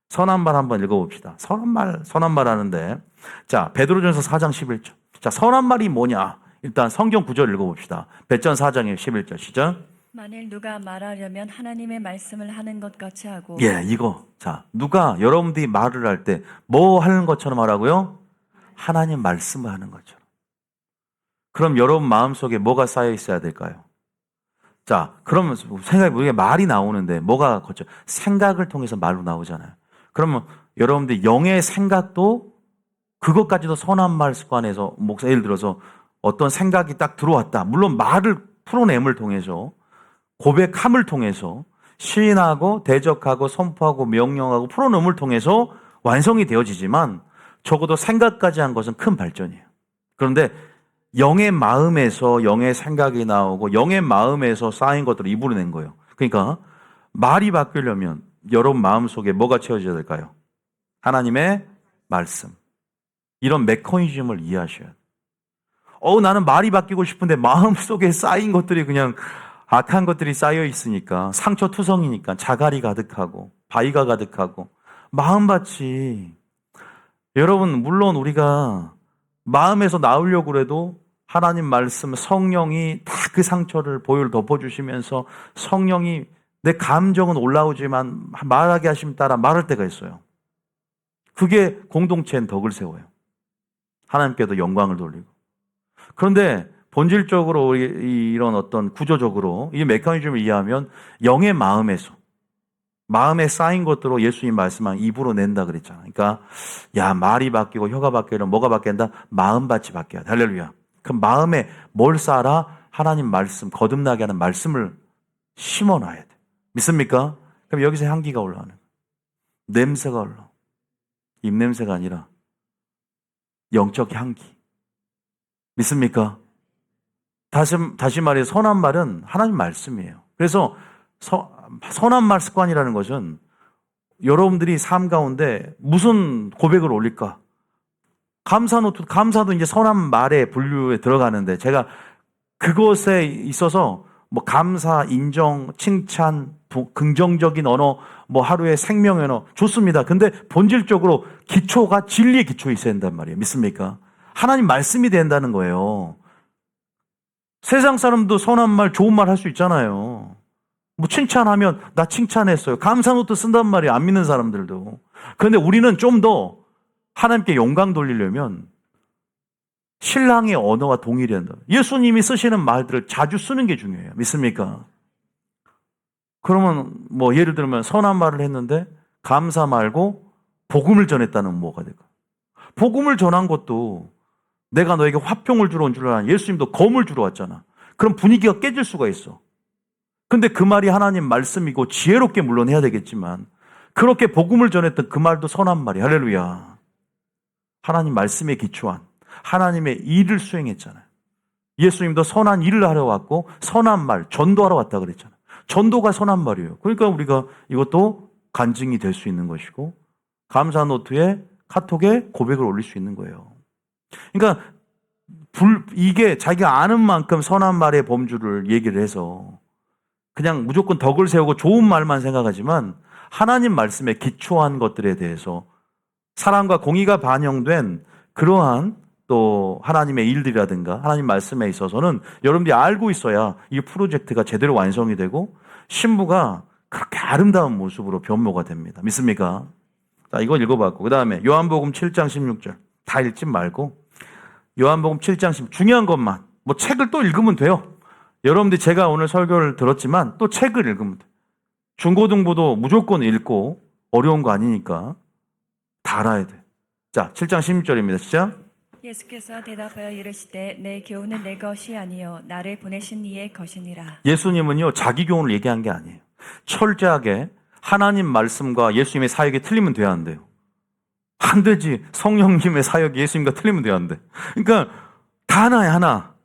선한 말 한번 읽어봅시다. 선한 말 하는데, 자, 베드로전서 4장 11절. 자, 선한 말이 뭐냐? 일단 성경 구절 읽어봅시다. 베전 4장의 11절 시작. 만일 누가 말하려면 하나님의 말씀을 하는 것 같이 하고. 예, 이거. 자, 누가 여러분들이 말을 할 때 뭐 하는 것처럼 하라고요? 하나님 말씀을 하는 것처럼. 그럼 여러분 마음속에 뭐가 쌓여 있어야 될까요? 자, 그러면 우리가 말이 나오는데 뭐가 거쳐? 생각을 통해서 말로 나오잖아요. 그러면 여러분들 영의 생각도 그것까지도 선한 말 습관에서 예를 들어서 어떤 생각이 딱 들어왔다. 물론 말을 풀어냄을 통해서 고백함을 통해서 시인하고 대적하고 선포하고 명령하고 풀어놓음을 통해서 완성이 되어지지만 적어도 생각까지 한 것은 큰 발전이에요. 그런데 영의 마음에서 영의 생각이 나오고 영의 마음에서 쌓인 것들을 입으로 낸 거예요. 그러니까 말이 바뀌려면 여러분 마음속에 뭐가 채워져야 될까요? 하나님의 말씀. 이런 메커니즘을 이해하셔야 돼요. 나는 말이 바뀌고 싶은데 마음속에 쌓인 것들이 그냥 악한 것들이 쌓여 있으니까 상처투성이니까 자갈이 가득하고 바위가 가득하고 마음밭이 여러분 물론 우리가 마음에서 나오려고 해도 하나님 말씀 성령이 다 그 상처를 보혈 덮어주시면서 성령이 내 감정은 올라오지만 말하게 하심 따라 말할 때가 있어요. 그게 공동체엔 덕을 세워요. 하나님께도 영광을 돌리고. 그런데 본질적으로 이런 어떤 구조적으로 이 메커니즘을 이해하면 영의 마음에서 마음에 쌓인 것들로 예수님 말씀한 입으로 낸다 그랬잖아요. 그러니까 말이 바뀌고 혀가 바뀌면 뭐가 바뀐다? 마음밭이 바뀌어야 돼. 할렐루야. 그 마음에 뭘 쌓아라? 하나님 말씀, 거듭나게 하는 말씀을 심어놔야 돼. 믿습니까? 그럼 여기서 향기가 올라오는 거예요. 냄새가 올라와. 입냄새가 아니라 영적 향기. 믿습니까? 다시 말해 선한 말은 하나님 말씀이에요. 그래서 선한 말 습관이라는 것은 여러분들이 삶 가운데 무슨 고백을 올릴까? 감사도 이제 선한 말의 분류에 들어가는데 제가 그것에 있어서 감사, 인정, 칭찬, 긍정적인 언어, 하루의 생명 언어 좋습니다. 근데 본질적으로 기초가 진리의 기초에 있어야 된단 말이에요. 믿습니까? 하나님 말씀이 된다는 거예요. 세상 사람도 선한 말, 좋은 말 할 수 있잖아요. 칭찬하면 나 칭찬했어요. 감사 노트 쓴단 말이에요. 안 믿는 사람들도. 그런데 우리는 좀 더 하나님께 영광 돌리려면 신랑의 언어와 동일해야 한다. 예수님이 쓰시는 말들을 자주 쓰는 게 중요해요. 믿습니까? 그러면 예를 들면 선한 말을 했는데 감사 말고 복음을 전했다는 뭐가 될까? 복음을 전한 것도 내가 너에게 화평을 주러 온 줄 알아. 예수님도 검을 주러 왔잖아. 그럼 분위기가 깨질 수가 있어. 근데 그 말이 하나님 말씀이고 지혜롭게 물론 해야 되겠지만 그렇게 복음을 전했던 그 말도 선한 말이야. 할렐루야. 하나님 말씀에 기초한 하나님의 일을 수행했잖아요. 예수님도 선한 일을 하러 왔고 선한 말, 전도하러 왔다 그랬잖아요. 전도가 선한 말이에요. 그러니까 우리가 이것도 간증이 될 수 있는 것이고 감사 노트에 카톡에 고백을 올릴 수 있는 거예요. 그러니까 이게 자기가 아는 만큼 선한 말의 범주를 얘기를 해서 그냥 무조건 덕을 세우고 좋은 말만 생각하지만 하나님 말씀에 기초한 것들에 대해서 사랑과 공의가 반영된 그러한 또 하나님의 일들이라든가 하나님 말씀에 있어서는 여러분들이 알고 있어야 이 프로젝트가 제대로 완성이 되고 신부가 그렇게 아름다운 모습으로 변모가 됩니다. 믿습니까? 자, 이거 읽어봤고 그 다음에 요한복음 7장 16절 다 읽지 말고 요한복음 7장 16절 중요한 것만 뭐 책을 또 읽으면 돼요. 여러분들이 제가 오늘 설교를 들었지만 또 책을 읽으면 돼요. 중고등부도 무조건 읽고 어려운 거 아니니까 다 알아야 돼요. 자, 7장 16절입니다. 시작. 예수께서 대답하여 이르시되 내 교훈은 내 것이 아니요 나를 보내신 이의 것이니라. 예수님은요 자기 교훈을 얘기한 게 아니에요. 철저하게 하나님 말씀과 예수님의 사역이 틀리면 돼야 한대요. 안 되지. 성령님의 사역이 예수님과 틀리면 돼야 한대. 그러니까 다 하나야 하나.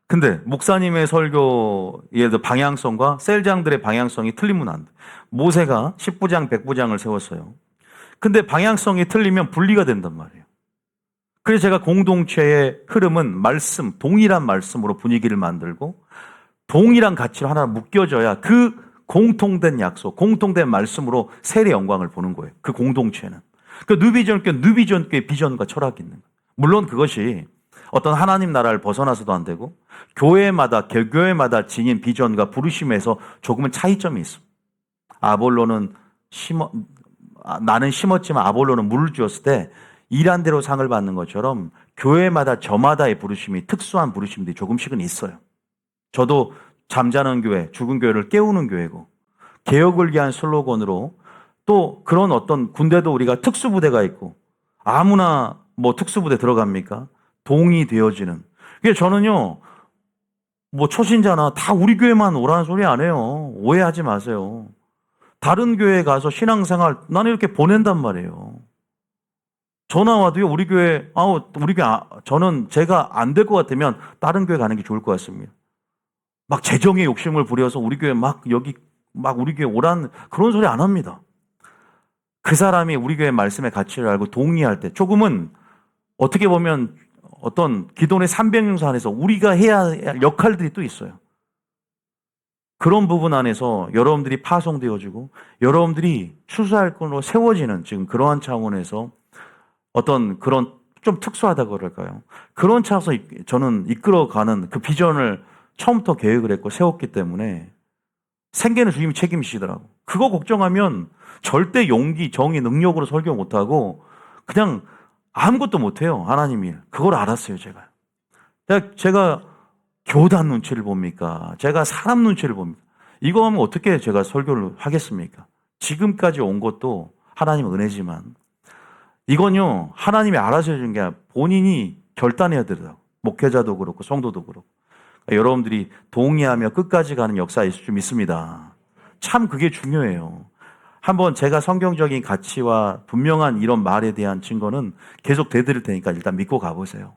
근데 목사님의 설교 예를 들어 방향성과 셀장들의 방향성이 틀리면 안 돼. 모세가 10부장 100부장을 세웠어요. 근데 방향성이 틀리면 분리가 된단 말이에요. 그래서 제가 공동체의 흐름은 말씀, 동일한 말씀으로 분위기를 만들고 동일한 가치로 하나 묶여져야 그 공통된 약속, 공통된 말씀으로 세례 영광을 보는 거예요. 그 공동체는. 그 뉴비전교의 비전과 철학이 있는 거예요. 물론 그것이 어떤 하나님 나라를 벗어나서도 안 되고 교회마다, 개교회마다 지닌 비전과 부르심에서 조금은 차이점이 있어. 나는 심었지만 아볼로는 물을 주었을 때 일한 대로 상을 받는 것처럼 교회마다 저마다의 부르심이 특수한 부르심들이 조금씩은 있어요. 저도 잠자는 교회, 죽은 교회를 깨우는 교회고 개혁을 위한 슬로건으로 또 그런 어떤 군대도 우리가 특수부대가 있고 아무나 뭐 특수부대 들어갑니까? 동의되어지는. 그래서 저는요 뭐 초신자나 다 우리 교회만 오라는 소리 안 해요. 오해하지 마세요. 다른 교회에 가서 신앙생활 나는 이렇게 보낸단 말이에요. 전화 와도요 우리 교회 저는 제가 안 될 것 같으면 다른 교회 가는 게 좋을 것 같습니다. 막 재정의 욕심을 부려서 우리 교회 우리 교회 오라는 그런 소리 안 합니다. 그 사람이 우리 교회 말씀의 가치를 알고 동의할 때 조금은 어떻게 보면 어떤 기존의 300용사 안에서 우리가 해야 할 역할들이 또 있어요. 그런 부분 안에서 여러분들이 파송되어지고 여러분들이 추수할 건으로 세워지는 지금 그러한 차원에서 어떤 그런 좀 특수하다고 그럴까요? 그런 차원에서 저는 이끌어가는 그 비전을 처음부터 계획을 했고 세웠기 때문에 생계는 주님이 책임지시더라고. 그거 걱정하면 절대 용기, 정의, 능력으로 설교 못하고 그냥 아무것도 못해요. 하나님 일. 그걸 알았어요, 제가. 제가 교단 눈치를 봅니까? 제가 사람 눈치를 봅니까? 이거 하면 어떻게 제가 설교를 하겠습니까? 지금까지 온 것도 하나님 은혜지만 이건요, 하나님이 알아서 해준 게 아니라 본인이 결단해야 되더라고요. 목회자도 그렇고 성도도 그렇고. 그러니까 여러분들이 동의하며 끝까지 가는 역사에 있을 줄 믿습니다. 참 그게 중요해요. 한번 제가 성경적인 가치와 분명한 이런 말에 대한 증거는 계속 대드릴 테니까 일단 믿고 가보세요.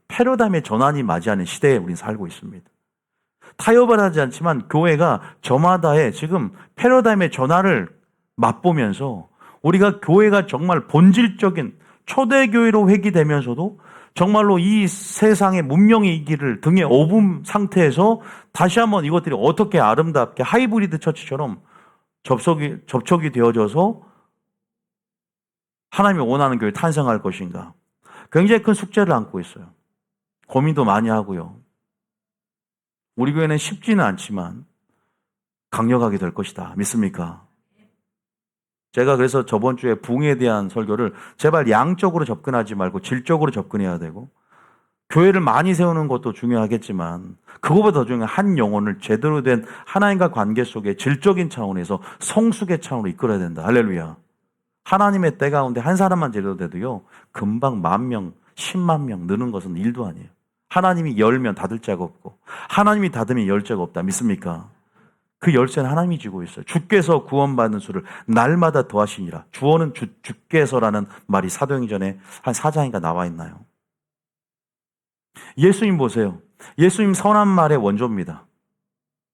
패러다임의 전환이 맞이하는 시대에 우리는 살고 있습니다. 타협을 하지 않지만 교회가 저마다의 지금 패러다임의 전환을 맛보면서 우리가 교회가 정말 본질적인 초대교회로 회귀되면서도 정말로 이 세상의 문명의 이기를 등에 업은 상태에서 다시 한번 이것들이 어떻게 아름답게 하이브리드 처치처럼 접촉이 되어져서 하나님이 원하는 교회 탄생할 것인가. 굉장히 큰 숙제를 안고 있어요. 고민도 많이 하고요. 우리 교회는 쉽지는 않지만 강력하게 될 것이다. 믿습니까? 제가 그래서 저번 주에 붕에 대한 설교를 제발 양적으로 접근하지 말고 질적으로 접근해야 되고 교회를 많이 세우는 것도 중요하겠지만 그거보다 더 중요한 한 영혼을 제대로 된 하나님과 관계 속에 질적인 차원에서 성숙의 차원으로 이끌어야 된다. 할렐루야. 하나님의 때 가운데 한 사람만 제대로 돼도요 금방 10,000명, 10만 명 느는 것은 일도 아니에요. 하나님이 열면 닫을 자가 없고 하나님이 닫으면 열 자가 없다. 믿습니까? 그 열쇠는 하나님이 쥐고 있어요. 주께서 구원받는 수를 날마다 더하시니라. 주어는 주께서라는 말이 사도행전에 한 4장인가 나와 있나요? 예수님 보세요. 예수님 선한 말의 원조입니다.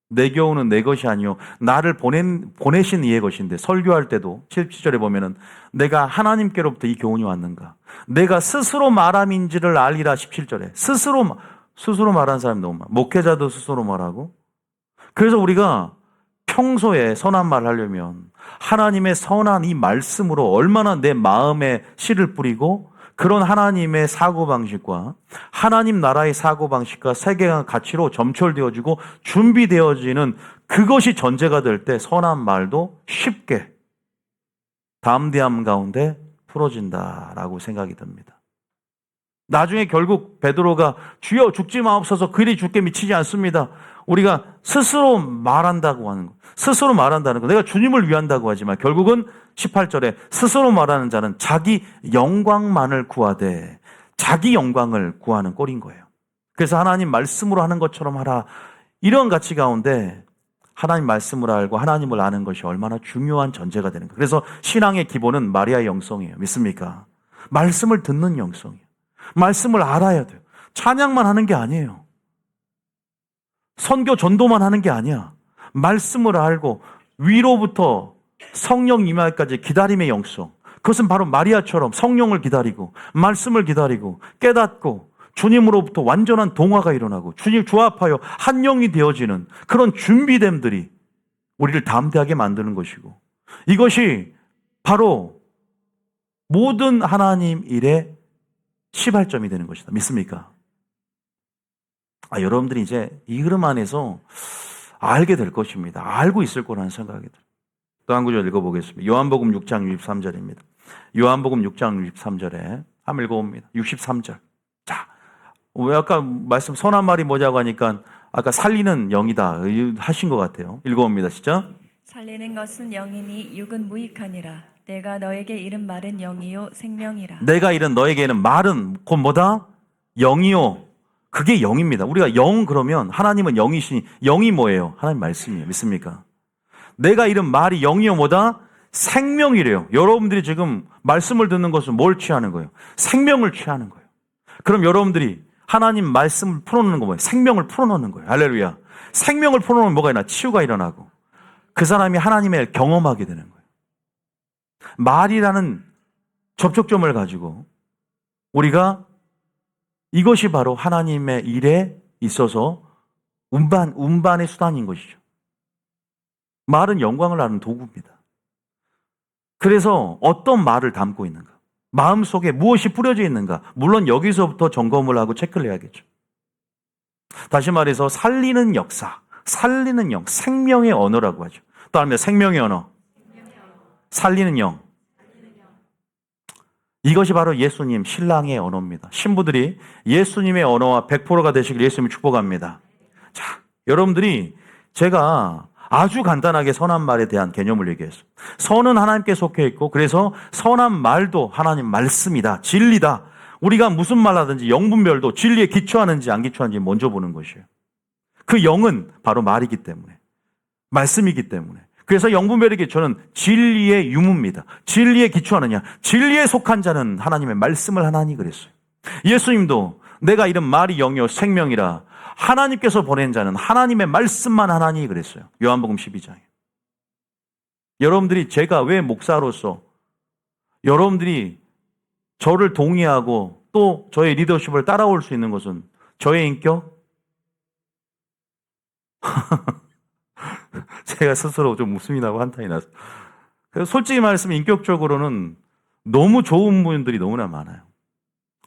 내 교훈은 내 것이 아니요 나를 보내신 이의 것인데 설교할 때도 17절에 보면은 내가 하나님께로부터 이 교훈이 왔는가? 내가 스스로 말함인지를 알리라 17절에 스스로 말하는 사람이 너무 많아. 목회자도 스스로 말하고 그래서 우리가 평소에 선한 말을 하려면 하나님의 선한 이 말씀으로 얼마나 내 마음에 씨를 뿌리고 그런 하나님의 사고방식과 하나님 나라의 사고방식과 세계관 가치로 점철되어지고 준비되어지는 그것이 전제가 될 때 선한 말도 쉽게 담대함 가운데 풀어진다라고 생각이 듭니다. 나중에 결국 베드로가 주여 죽지 마옵소서 그리 주께 미치지 않습니다. 우리가 스스로 말한다고 하는 거, 스스로 말한다는 거, 내가 주님을 위한다고 하지만 결국은 18절에 스스로 말하는 자는 자기 영광만을 구하되 자기 영광을 구하는 꼴인 거예요. 그래서 하나님 말씀으로 하는 것처럼 하라. 이런 가치 가운데 하나님 말씀을 알고 하나님을 아는 것이 얼마나 중요한 전제가 되는 거예요. 그래서 신앙의 기본은 마리아의 영성이에요. 믿습니까? 말씀을 듣는 영성이에요. 말씀을 알아야 돼요. 찬양만 하는 게 아니에요. 선교 전도만 하는 게 아니야. 말씀을 알고 위로부터 성령 임하기까지 기다림의 영성. 그것은 바로 마리아처럼 성령을 기다리고 말씀을 기다리고 깨닫고 주님으로부터 완전한 동화가 일어나고 주님 조합하여 한 영이 되어지는 그런 준비됨들이 우리를 담대하게 만드는 것이고, 이것이 바로 모든 하나님 일의 시발점이 되는 것이다. 믿습니까? 여러분들이 이제 이 흐름 안에서 알게 될 것입니다. 알고 있을 거라는 생각이 들어요. 또 한 구절 읽어보겠습니다. 요한복음 6장 63절입니다. 요한복음 6장 63절에 한번 읽어봅니다. 63절. 자, 왜 아까 말씀 선한 말이 뭐냐고 하니까 아까 살리는 영이다 하신 것 같아요. 읽어봅니다. 진짜. 살리는 것은 영이니 육은 무익하니라. 내가 너에게 이른 말은 영이요 생명이라. 내가 이른 너에게 이른 말은 곧 뭐다? 영이요. 그게 영입니다. 우리가 영 그러면 하나님은 영이시니 영이 뭐예요? 하나님 말씀이에요. 믿습니까? 내가 이른 말이 영이요 뭐다? 생명이래요. 여러분들이 지금 말씀을 듣는 것은 뭘 취하는 거예요? 생명을 취하는 거예요. 그럼 여러분들이 하나님 말씀을 풀어놓는 거 뭐예요? 생명을 풀어놓는 거예요. 할렐루야. 생명을 풀어놓으면 뭐가 일어나? 치유가 일어나고 그 사람이 하나님을 경험하게 되는 거예요. 말이라는 접촉점을 가지고 우리가 이것이 바로 하나님의 일에 있어서 운반의 수단인 것이죠. 말은 영광을 아는 도구입니다. 그래서 어떤 말을 담고 있는가? 마음속에 무엇이 뿌려져 있는가? 물론 여기서부터 점검을 하고 체크를 해야겠죠. 다시 말해서 살리는 역사, 살리는 영, 생명의 언어라고 하죠. 또 하면 생명의 언어, 살리는 영. 이것이 바로 예수님 신랑의 언어입니다. 신부들이 예수님의 언어와 100%가 되시길 예수님을 축복합니다. 자, 여러분들이 제가 아주 간단하게 선한 말에 대한 개념을 얘기했어요. 선은 하나님께 속해 있고 그래서 선한 말도 하나님 말씀이다. 진리다. 우리가 무슨 말 하든지 영분별도 진리에 기초하는지 안 기초하는지 먼저 보는 것이에요. 그 영은 바로 말이기 때문에, 말씀이기 때문에. 그래서 영분별의 기초는 진리의 유무입니다. 진리에 기초하느냐, 진리에 속한 자는 하나님의 말씀을 하나니 그랬어요. 예수님도 내가 이런 말이 영이요 생명이라 하나님께서 보낸 자는 하나님의 말씀만 하나니 그랬어요. 요한복음 12장에. 여러분들이 제가 왜 목사로서 여러분들이 저를 동의하고 또 저의 리더십을 따라올 수 있는 것은 저의 인격? 제가 스스로 좀 웃음이 나고 한탄이 나서. 그래서 솔직히 말씀면 인격적으로는 너무 좋은 분들이 너무나 많아요.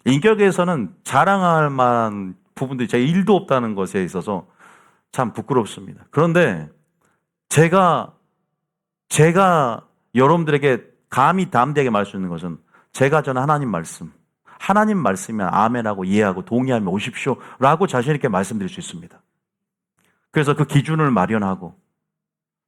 인격에서는 자랑할 만한 부분들이 제 일도 없다는 것에 있어서 참 부끄럽습니다. 그런데 제가 여러분들에게 감히 담대하게 말할 수 있는 것은 제가 저는 하나님 말씀이면 아멘하고 이해하고 동의하면 오십시오 라고 자신 있게 말씀드릴 수 있습니다. 그래서 그 기준을 마련하고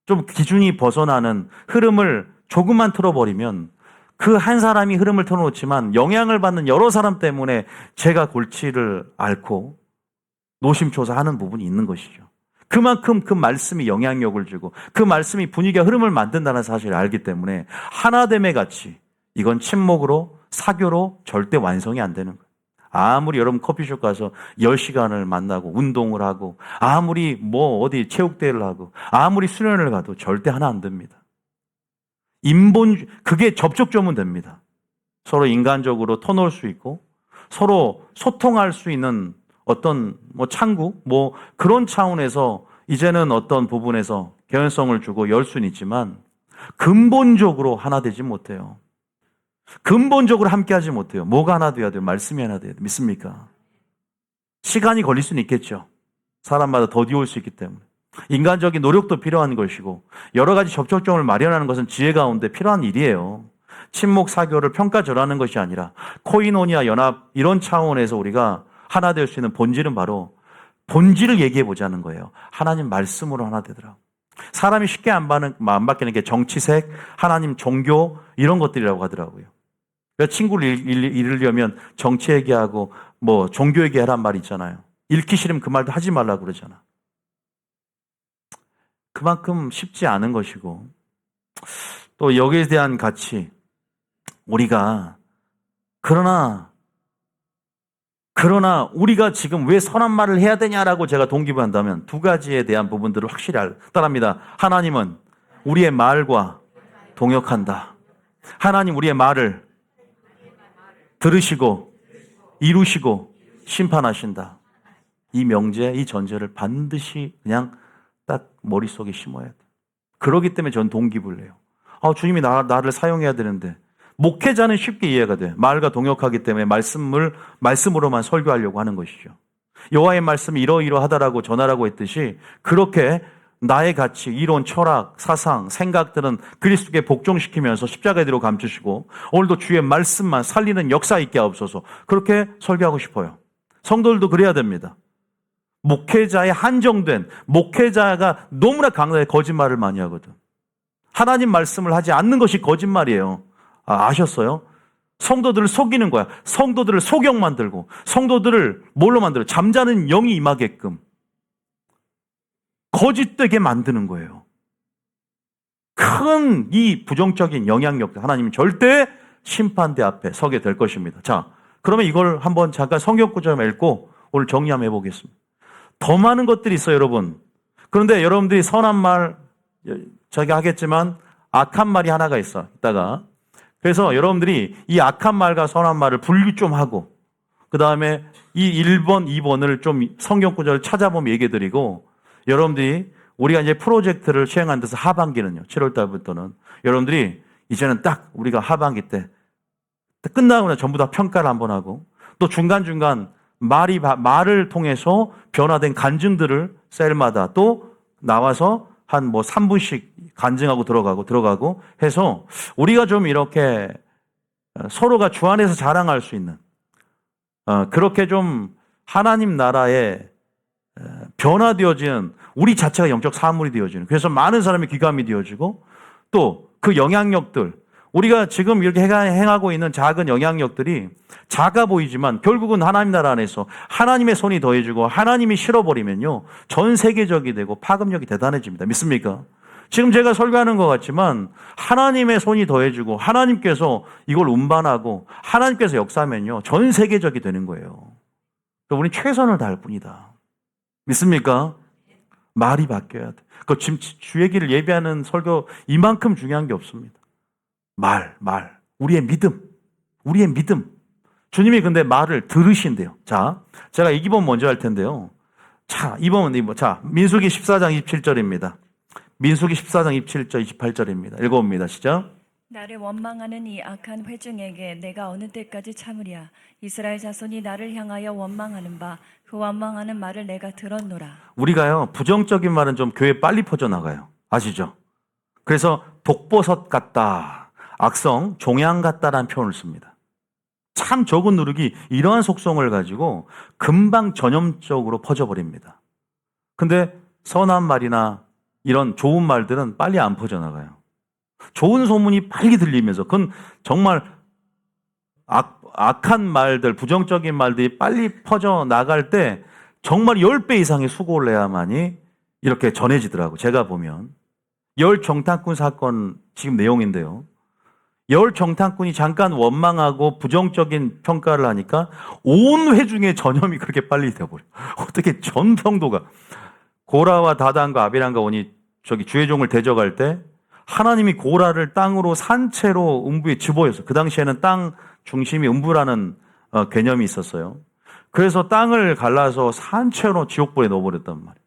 좀 기준이 벗어나는 흐름을 조금만 틀어버리면 그 한 사람이 흐름을 틀어놓지만 영향을 받는 여러 사람 때문에 제가 골치를 앓고 노심초사하는 부분이 있는 것이죠. 그만큼 그 말씀이 영향력을 주고 그 말씀이 분위기와 흐름을 만든다는 사실을 알기 때문에 하나됨의 가치, 이건 침묵으로 사교로 절대 완성이 안 되는 거예요. 아무리 여러분 커피숍 가서 10시간을 만나고 운동을 하고 아무리 어디 체육대회를 하고 아무리 수련을 가도 절대 하나 안 됩니다. 그게 접촉점은 됩니다. 서로 인간적으로 터놓을 수 있고 서로 소통할 수 있는 어떤 창구 그런 차원에서 이제는 어떤 부분에서 개연성을 주고 열 수는 있지만 근본적으로 하나 되지 못해요. 근본적으로 함께하지 못해요. 뭐가 하나 돼야 돼요? 말씀이 하나 돼야 돼요. 믿습니까? 시간이 걸릴 수는 있겠죠. 사람마다 더디 올 수 있기 때문에. 인간적인 노력도 필요한 것이고 여러 가지 접촉점을 마련하는 것은 지혜 가운데 필요한 일이에요. 친목 사교를 평가절하는 것이 아니라 코이노니아 연합 이런 차원에서 우리가 하나 될 수 있는 본질은 바로 본질을 얘기해 보자는 거예요. 하나님 말씀으로 하나 되더라고요. 사람이 쉽게 안 바뀌는 게 정치색, 하나님 종교 이런 것들이라고 하더라고요. 그러니까 친구를 잃으려면 정치 얘기하고 뭐 종교 얘기하란 말 있잖아요. 읽기 싫으면 그 말도 하지 말라고 그러잖아. 그만큼 쉽지 않은 것이고 또 여기에 대한 가치 우리가 그러나 우리가 지금 왜 선한 말을 해야 되냐라고 제가 동기부여한다면 두 가지에 대한 부분들을 확실히 따릅니다. 하나님은 우리의 말과 동역한다. 하나님 우리의 말을 들으시고 이루시고 심판하신다. 이 명제, 이 전제를 반드시 그냥 딱 머릿속에 심어야 돼. 그러기 때문에 전 동기부여를 해요. 주님이 나를 사용해야 되는데 목회자는 쉽게 이해가 돼. 말과 동역하기 때문에 말씀으로만 설교하려고 하는 것이죠. 여호와의 말씀이 이러이러하다라고 전하라고 했듯이 그렇게 나의 가치, 이론, 철학, 사상, 생각들은 그리스도께 복종시키면서 십자가에 뒤로 감추시고 오늘도 주의 말씀만 살리는 역사 있게 하옵소서. 그렇게 설교하고 싶어요. 성도들도 그래야 됩니다. 목회자의 한정된 목회자가 너무나 강하게 거짓말을 많이 하거든. 하나님 말씀을 하지 않는 것이 거짓말이에요. 아셨어요? 성도들을 속이는 거야. 성도들을 소경 만들고 성도들을 뭘로 만들어? 잠자는 영이 임하게끔 거짓되게 만드는 거예요. 큰 이 부정적인 영향력 하나님은 절대 심판대 앞에 서게 될 것입니다. 자, 그러면 이걸 한번 잠깐 성경 구절 읽고 오늘 정리 한번 해보겠습니다. 더 많은 것들이 있어요, 여러분. 그런데 여러분들이 선한 말 자기가 하겠지만 악한 말이 하나가 있어. 이따가. 그래서 여러분들이 이 악한 말과 선한 말을 분리 좀 하고 그 다음에 이 1번, 2번을 좀 성경 구절을 찾아보면 얘기해 드리고 여러분들이 우리가 이제 프로젝트를 시행한 데서 하반기는요. 7월 달부터는 여러분들이 이제는 딱 우리가 하반기 때 끝나고 나서 전부 다 평가를 한번 하고 또 중간중간 말을 통해서 변화된 간증들을 셀마다 또 나와서 한 뭐 3분씩 간증하고 들어가고 해서 우리가 좀 이렇게 서로가 주 안에서 자랑할 수 있는 그렇게 좀 하나님 나라에 변화되어지는 우리 자체가 영적 사물이 되어지는 그래서 많은 사람이 귀감이 되어지고 또 그 영향력들 우리가 지금 이렇게 행하고 있는 작은 영향력들이 작아 보이지만 결국은 하나님 나라 안에서 하나님의 손이 더해지고 하나님이 실어버리면요 전 세계적이 되고 파급력이 대단해집니다. 믿습니까? 지금 제가 설교하는 것 같지만 하나님의 손이 더해지고 하나님께서 이걸 운반하고 하나님께서 역사하면요 전 세계적이 되는 거예요. 우리는 최선을 다할 뿐이다. 믿습니까? 말이 바뀌어야 돼. 그 지금 주 얘기를 예비하는 설교 이만큼 중요한 게 없습니다. 말. 우리의 믿음. 주님이 근데 말을 들으신대요. 자, 제가 이 기본 먼저 할 텐데요. 자, 민수기 14장 27절입니다. 민수기 14장 27절, 28절입니다. 읽어봅니다. 시작. 나를 원망하는 이 악한 회중에게 내가 어느 때까지 참으랴. 이스라엘 자손이 나를 향하여 원망하는 바 그 원망하는 말을 내가 들었노라. 우리가요 부정적인 말은 좀 교회에 빨리 퍼져나가요. 아시죠? 그래서 독버섯 같다, 악성, 종양 같다라는 표현을 씁니다. 참 적은 누룩이 이러한 속성을 가지고 금방 전염적으로 퍼져버립니다. 근데 선한 말이나 이런 좋은 말들은 빨리 안 퍼져나가요. 좋은 소문이 빨리 들리면서 그건 정말 악한 말들, 부정적인 말들이 빨리 퍼져나갈 때 정말 10배 이상의 수고를 해야만이 이렇게 전해지더라고요. 제가 보면 열 정탐꾼 사건 지금 내용인데요. 열 정탐꾼이 잠깐 원망하고 부정적인 평가를 하니까 온 회중의 전염이 그렇게 빨리 되어버려요. 어떻게 전 성도가 고라와 다단과 아비람과 온이 주의 종을 대적할 때 하나님이 고라를 땅으로 산채로 음부에 집어였어요. 그 당시에는 땅 중심이 음부라는 개념이 있었어요. 그래서 땅을 갈라서 산채로 지옥불에 넣어버렸단 말이에요.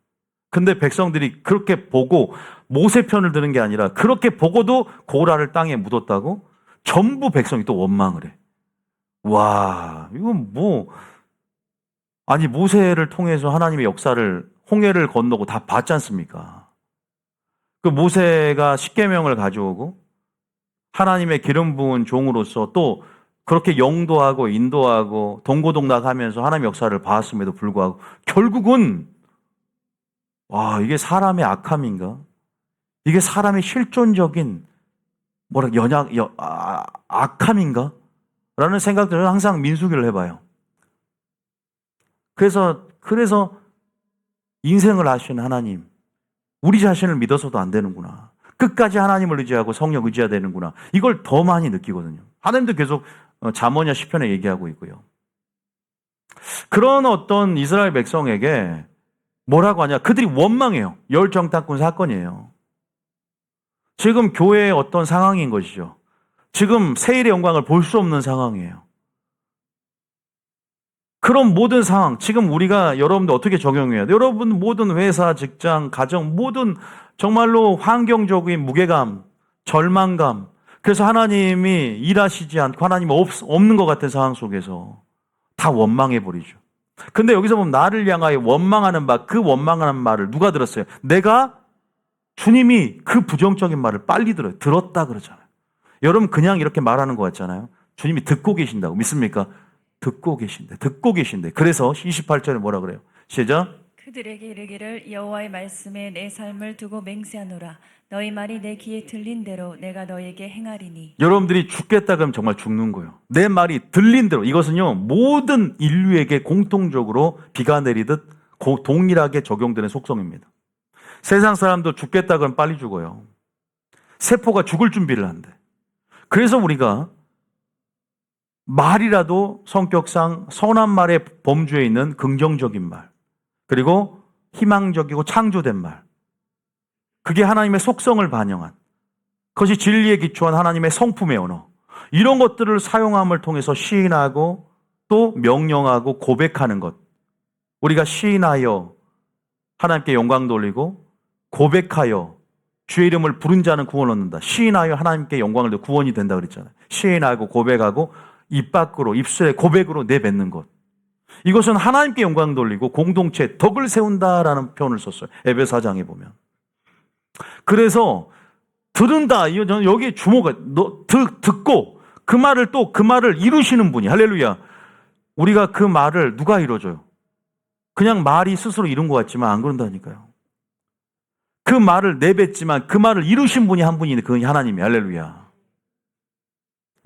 근데 백성들이 그렇게 보고 모세 편을 드는 게 아니라 그렇게 보고도 고라를 땅에 묻었다고 전부 백성이 또 원망을 해. 와, 이건 뭐, 아니, 모세를 통해서 하나님의 역사를, 홍해를 건너고 다 봤지 않습니까? 그 모세가 십계명을 가져오고 하나님의 기름 부은 종으로서 또 그렇게 영도하고 인도하고 동고동락하면서 하나님의 역사를 봤음에도 불구하고 결국은 와, 이게 사람의 악함인가? 이게 사람의 실존적인 악함인가? 라는 생각들을 항상 민수기를 해봐요. 그래서 인생을 아시는 하나님, 우리 자신을 믿어서도 안 되는구나. 끝까지 하나님을 의지하고 성령 의지해야 되는구나. 이걸 더 많이 느끼거든요. 하나님도 계속 잠언야 시편에 얘기하고 있고요. 그런 어떤 이스라엘 백성에게 뭐라고 하냐? 그들이 원망해요. 열정탐꾼 사건이에요. 지금 교회의 어떤 상황인 것이죠. 지금 세일의 영광을 볼 수 없는 상황이에요. 그런 모든 상황, 지금 우리가 여러분들 어떻게 적용해야 돼요? 여러분 모든 회사, 직장, 가정, 모든 정말로 환경적인 무게감, 절망감, 그래서 하나님이 일하시지 않고 하나님이 없는 것 같은 상황 속에서 다 원망해버리죠. 근데 여기서 보면 나를 향하여 원망하는 그 원망하는 말을 누가 들었어요? 주님이 그 부정적인 말을 빨리 들어요. 들었다 그러잖아요. 여러분 그냥 이렇게 말하는 것 같잖아요. 주님이 듣고 계신다고 믿습니까? 듣고 계신데. 그래서 28절에 뭐라 그래요? 시작. 그들에게 이르기를 여호와의 말씀에 내 삶을 두고 맹세하노라. 너희 말이 내 귀에 들린 대로 내가 너에게 행하리니. 여러분들이 죽겠다 그러면 정말 죽는 거예요. 내 말이 들린 대로. 이것은요 모든 인류에게 공통적으로 비가 내리듯 동일하게 적용되는 속성입니다. 세상 사람도 죽겠다 그러면 빨리 죽어요. 세포가 죽을 준비를 한대. 그래서 우리가 말이라도 성격상 선한 말의 범주에 있는 긍정적인 말, 그리고 희망적이고 창조된 말, 그게 하나님의 속성을 반영한, 그것이 진리에 기초한 하나님의 성품의 언어, 이런 것들을 사용함을 통해서 시인하고 또 명령하고 고백하는 것. 우리가 시인하여 하나님께 영광 돌리고 고백하여 주의 이름을 부른 자는 구원 얻는다. 시인하여 하나님께 영광을 돌려 구원이 된다 그랬잖아요. 시인하고 고백하고 입 밖으로 입술에 고백으로 내뱉는 것. 이것은 하나님께 영광 돌리고 공동체 덕을 세운다라는 표현을 썼어요. 에베소 4장에 보면. 그래서 들은다. 여기에 듣고 그 말을 이루시는 분이 할렐루야. 우리가 그 말을 누가 이루어줘요? 그냥 말이 스스로 이룬 것 같지만 안 그런다니까요. 그 말을 내뱉지만 그 말을 이루신 분이 한 분이 있는데 그건 하나님이 할렐루야.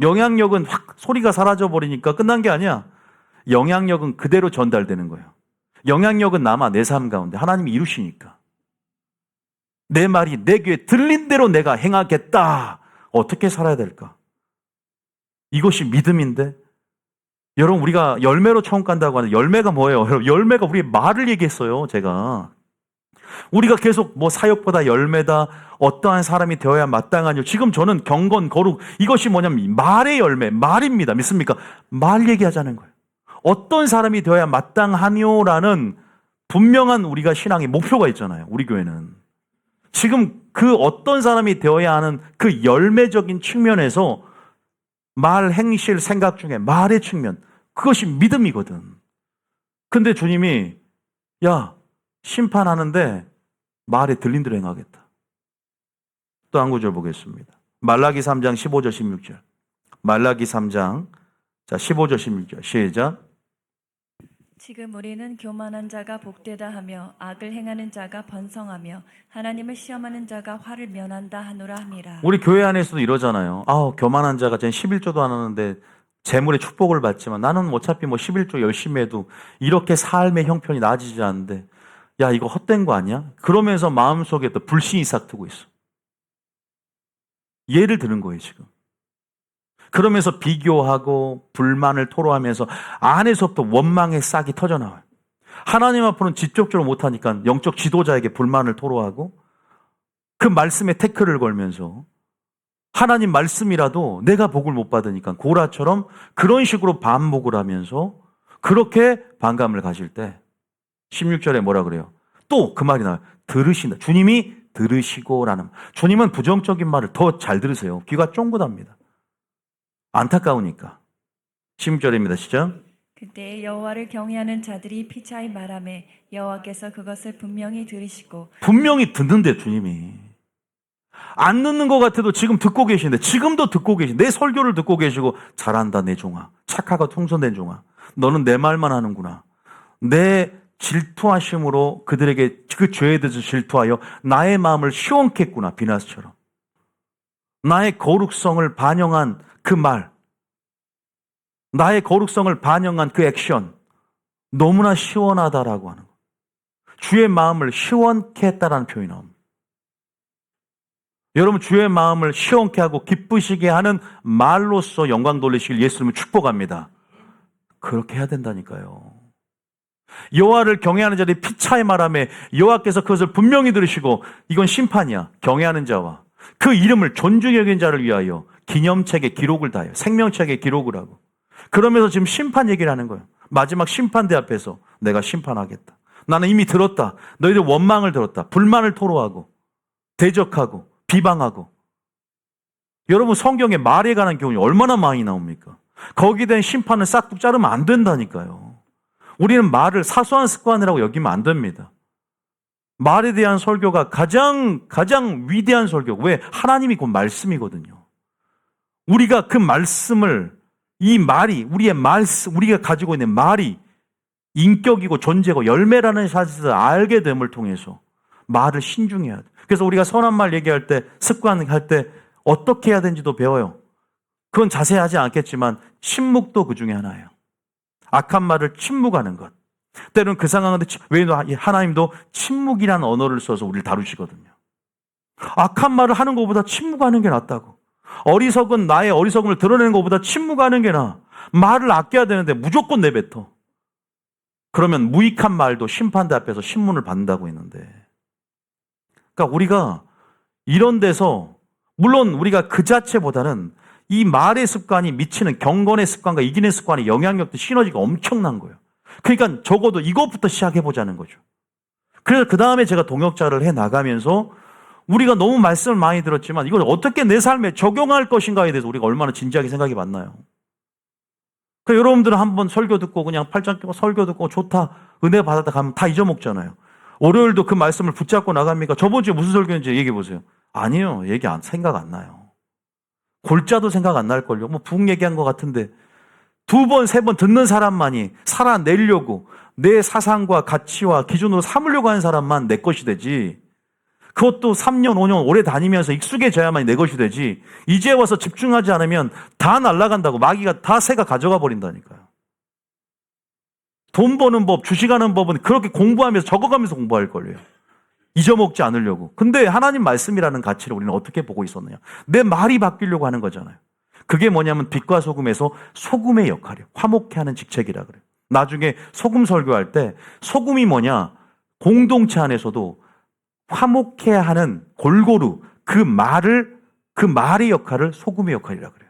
영향력은 확 소리가 사라져버리니까 끝난 게 아니야. 영향력은 그대로 전달되는 거예요. 영향력은 남아 내 삶 가운데 하나님이 이루시니까. 내 말이 내 귀에 들린 대로 내가 행하겠다. 어떻게 살아야 될까? 이것이 믿음인데 여러분 우리가 열매로 처음 간다고 하는데 열매가 뭐예요? 열매가 우리의 말을 얘기했어요. 제가. 우리가 계속 사역보다 열매다, 어떠한 사람이 되어야 마땅하뇨. 지금 저는 경건, 거룩, 이것이 뭐냐면 말의 열매, 말입니다. 믿습니까? 말 얘기하자는 거예요. 어떤 사람이 되어야 마땅하뇨라는 분명한 우리가 신앙의 목표가 있잖아요. 우리 교회는. 지금 그 어떤 사람이 되어야 하는 그 열매적인 측면에서 말, 행실, 생각 중에 말의 측면, 그것이 믿음이거든. 근데 주님이 심판하는데 말에 들린 대로 행하겠다. 또 한 구절 보겠습니다. 말라기 3장 15절 16절. 말라기 3장 15절 16절 시작. 지금 우리는 교만한 자가 복되다 하며 악을 행하는 자가 번성하며 하나님을 시험하는 자가 화를 면한다 하노라 함이라. 우리 교회 안에서도 이러잖아요. 교만한 자가 쟤는 11조도 안 하는데 재물의 축복을 받지만 나는 어차피 11조 열심히 해도 이렇게 삶의 형편이 나아지지 않는데 이거 헛된 거 아니야? 그러면서 마음속에 또 불신이 싹 트고 있어. 예를 드는 거예요, 지금. 그러면서 비교하고 불만을 토로하면서 안에서부터 원망의 싹이 터져나와요. 하나님 앞으로는 직접적으로 못하니까 영적 지도자에게 불만을 토로하고 그 말씀에 태클을 걸면서 하나님 말씀이라도 내가 복을 못 받으니까 고라처럼 그런 식으로 반목을 하면서 그렇게 반감을 가질 때 16절에 뭐라 그래요? 또 그 말이 나와요. 들으신다. 주님이 들으시고라는, 주님은 부정적인 말을 더 잘 들으세요. 귀가 쫑긋합니다. 안타까우니까. 16절입니다. 시작. 그때 여호와를 경외하는 자들이 피차이 말하매 여호와께서 그것을 분명히 들으시고 분명히 듣는데 주님이 안 듣는 것 같아도 지금 듣고 계시는데, 지금도 듣고 계신, 내 설교를 듣고 계시고, 잘한다 내 종아, 착하고 통솔된 종아, 너는 내 말만 하는구나. 내 질투하심으로 그들에게 그 죄에 대해서 질투하여 나의 마음을 시원케 했구나. 비나스처럼 나의 거룩성을 반영한 그 말, 나의 거룩성을 반영한 그 액션, 너무나 시원하다라고 하는 거. 주의 마음을 시원케 했다라는 표현이 나옵니다. 여러분, 주의 마음을 시원케 하고 기쁘시게 하는 말로써 영광 돌리시길 예수님을 축복합니다. 그렇게 해야 된다니까요. 여호와를 경외하는 자들이 피차의 말하매 여호와께서 그것을 분명히 들으시고, 이건 심판이야. 경외하는 자와 그 이름을 존중히 여긴 자를 위하여 기념책에 기록을 다해요. 생명책에 기록을 하고. 그러면서 지금 심판 얘기를 하는 거예요. 마지막 심판대 앞에서 내가 심판하겠다. 나는 이미 들었다. 너희들 원망을 들었다. 불만을 토로하고 대적하고 비방하고. 여러분, 성경에 말에 관한 교훈이 얼마나 많이 나옵니까? 거기에 대한 심판을 싹둑 자르면 안 된다니까요. 우리는 말을 사소한 습관이라고 여기면 안 됩니다. 말에 대한 설교가 가장 위대한 설교. 왜? 하나님이 곧 말씀이거든요. 우리가 그 말씀을, 이 말이, 우리의 말씀, 우리가 가지고 있는 말이 인격이고 존재고 열매라는 사실을 알게 됨을 통해서 말을 신중해야 돼. 그래서 우리가 선한 말 얘기할 때, 습관할 때 어떻게 해야 되는지도 배워요. 그건 자세하지 않겠지만 침묵도 그 중에 하나예요. 악한 말을 침묵하는 것. 때로는 그 상황인데, 왜 하나님도 침묵이라는 언어를 써서 우리를 다루시거든요. 악한 말을 하는 것보다 침묵하는 게 낫다고. 어리석은 나의 어리석음을 드러내는 것보다 침묵하는 게 나아. 말을 아껴야 되는데 무조건 내뱉어. 그러면 무익한 말도 심판대 앞에서 신문을 받는다고 했는데, 그러니까 우리가 이런 데서, 물론 우리가 그 자체보다는 이 말의 습관이 미치는 경건의 습관과 이기는 습관의 영향력도 시너지가 엄청난 거예요. 그러니까 적어도 이것부터 시작해보자는 거죠. 그래서 그 다음에 제가 동역자를 해나가면서 우리가 너무 말씀을 많이 들었지만 이걸 어떻게 내 삶에 적용할 것인가에 대해서 우리가 얼마나 진지하게 생각이 많나요? 그러니까 여러분들은 한번 설교 듣고 그냥 팔짱 끼고 설교 듣고 좋다, 은혜 받았다 가면 다 잊어먹잖아요. 월요일도 그 말씀을 붙잡고 나갑니까? 저번 주에 무슨 설교인지 얘기해보세요. 아니요. 생각 안 나요. 골자도 생각 안 날걸요. 뭐 부흥 얘기한 것 같은데 2번, 3번 듣는 사람만이 살아내려고 내 사상과 가치와 기준으로 삼으려고 하는 사람만 내 것이 되지, 그것도 3년, 5년 오래 다니면서 익숙해져야만 내 것이 되지, 이제 와서 집중하지 않으면 다 날아간다고. 마귀가 다 새가 가져가 버린다니까요. 돈 버는 법, 주식하는 법은 그렇게 공부하면서 적어가면서 공부할 걸요. 잊어먹지 않으려고. 근데 하나님 말씀이라는 가치를 우리는 어떻게 보고 있었느냐. 내 말이 바뀌려고 하는 거잖아요. 그게 뭐냐면 빛과 소금에서 소금의 역할이에요. 화목케 하는 직책이라 그래요. 나중에 소금 설교할 때 소금이 뭐냐, 공동체 안에서도 화목케 하는 골고루 그 말의 역할을 소금의 역할이라 그래요.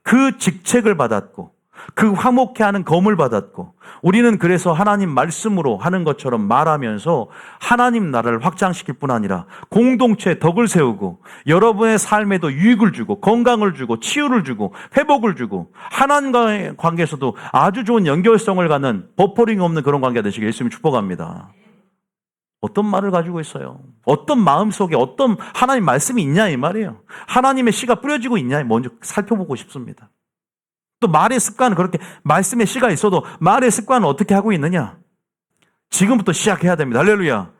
그 직책을 받았고 그 화목케 하는 검을 받았고, 우리는 그래서 하나님 말씀으로 하는 것처럼 말하면서 하나님 나라를 확장시킬 뿐 아니라 공동체에 덕을 세우고 여러분의 삶에도 유익을 주고 건강을 주고 치유를 주고 회복을 주고 하나님과의 관계에서도 아주 좋은 연결성을 갖는 버퍼링 없는 그런 관계가 되시길 예수님이 축복합니다. 어떤 말을 가지고 있어요? 어떤 마음속에 어떤 하나님 말씀이 있냐 이 말이에요. 하나님의 씨가 뿌려지고 있냐 먼저 살펴보고 싶습니다. 또 말의 습관은, 그렇게 말씀의 씨가 있어도 말의 습관은 어떻게 하고 있느냐? 지금부터 시작해야 됩니다. 할렐루야.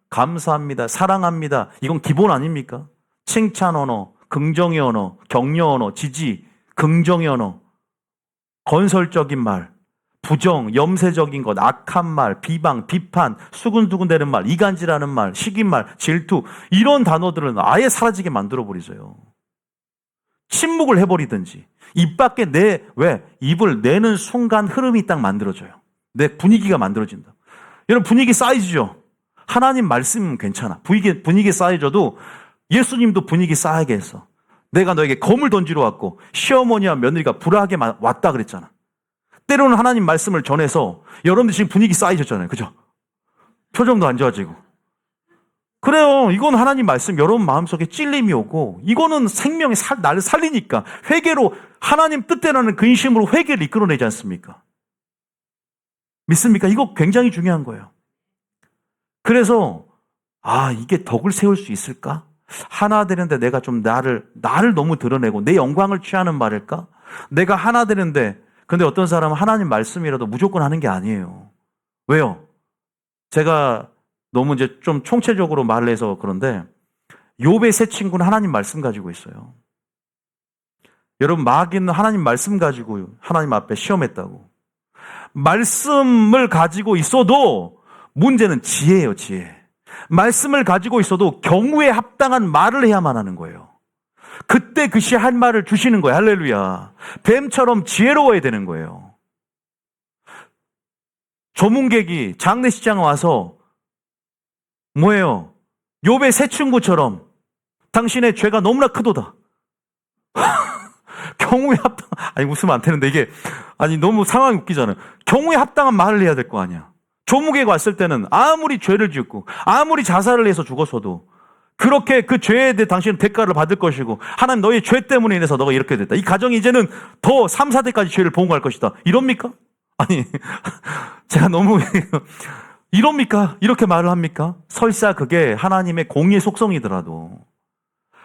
감사합니다. 사랑합니다. 이건 기본 아닙니까? 칭찬 언어, 긍정의 언어, 격려 언어, 지지, 긍정의 언어, 건설적인 말, 부정, 염세적인 것, 악한 말, 비방, 비판, 수근수근대는 말, 이간질하는 말, 시기말, 질투, 이런 단어들은 아예 사라지게 만들어버리세요. 침묵을 해버리든지 입 밖에 입을 내는 순간 흐름이 딱 만들어져요. 내 분위기가 만들어진다. 여러분, 분위기 쌓이죠. 하나님 말씀은 괜찮아. 분위기 쌓여져도 예수님도 분위기 쌓이게 했어. 내가 너에게 검을 던지러 왔고 시어머니와 며느리가 불화하게 왔다 그랬잖아. 때로는 하나님 말씀을 전해서 여러분들 지금 분위기 쌓이셨잖아요. 그죠? 표정도 안 좋아지고 그래요. 이건 하나님 말씀 여러분 마음속에 찔림이 오고 이거는 생명의 나를 살리니까 회개로 하나님 뜻대로는 근심으로 회개를 이끌어내지 않습니까? 믿습니까? 이거 굉장히 중요한 거예요. 그래서 이게 덕을 세울 수 있을까? 하나 되는데 내가 좀 나를 너무 드러내고 내 영광을 취하는 말일까? 내가 하나 되는데 근데 어떤 사람은 하나님 말씀이라도 무조건 하는 게 아니에요. 왜요? 제가 너무 이제 좀 총체적으로 말을 해서 그런데 욥의 세 친구는 하나님 말씀 가지고 있어요. 여러분 마귀는 하나님 말씀 가지고 하나님 앞에 시험했다고. 말씀을 가지고 있어도 문제는 지혜예요, 지혜. 말씀을 가지고 있어도 경우에 합당한 말을 해야만 하는 거예요. 그때 그 시에 할 말을 주시는 거예요. 할렐루야. 뱀처럼 지혜로워야 되는 거예요. 조문객이 장례식장에 와서 뭐예요? 욥의 세 친구처럼 당신의 죄가 너무나 크도다. 경우에 합당, 웃으면 안 되는데 이게, 너무 상황이 웃기잖아요. 경우에 합당한 말을 해야 될 거 아니야. 조문객이 왔을 때는 아무리 죄를 짓고, 아무리 자살을 해서 죽었어도, 그렇게 그 죄에 대해 당신은 대가를 받을 것이고, 하나님 너의 죄 때문에 인해서 너가 이렇게 됐다. 이 가정이 이제는 더 3, 4대까지 죄를 보응할 것이다. 이럽니까? 제가 너무, 이럽니까? 이렇게 말을 합니까? 설사 그게 하나님의 공의의 속성이더라도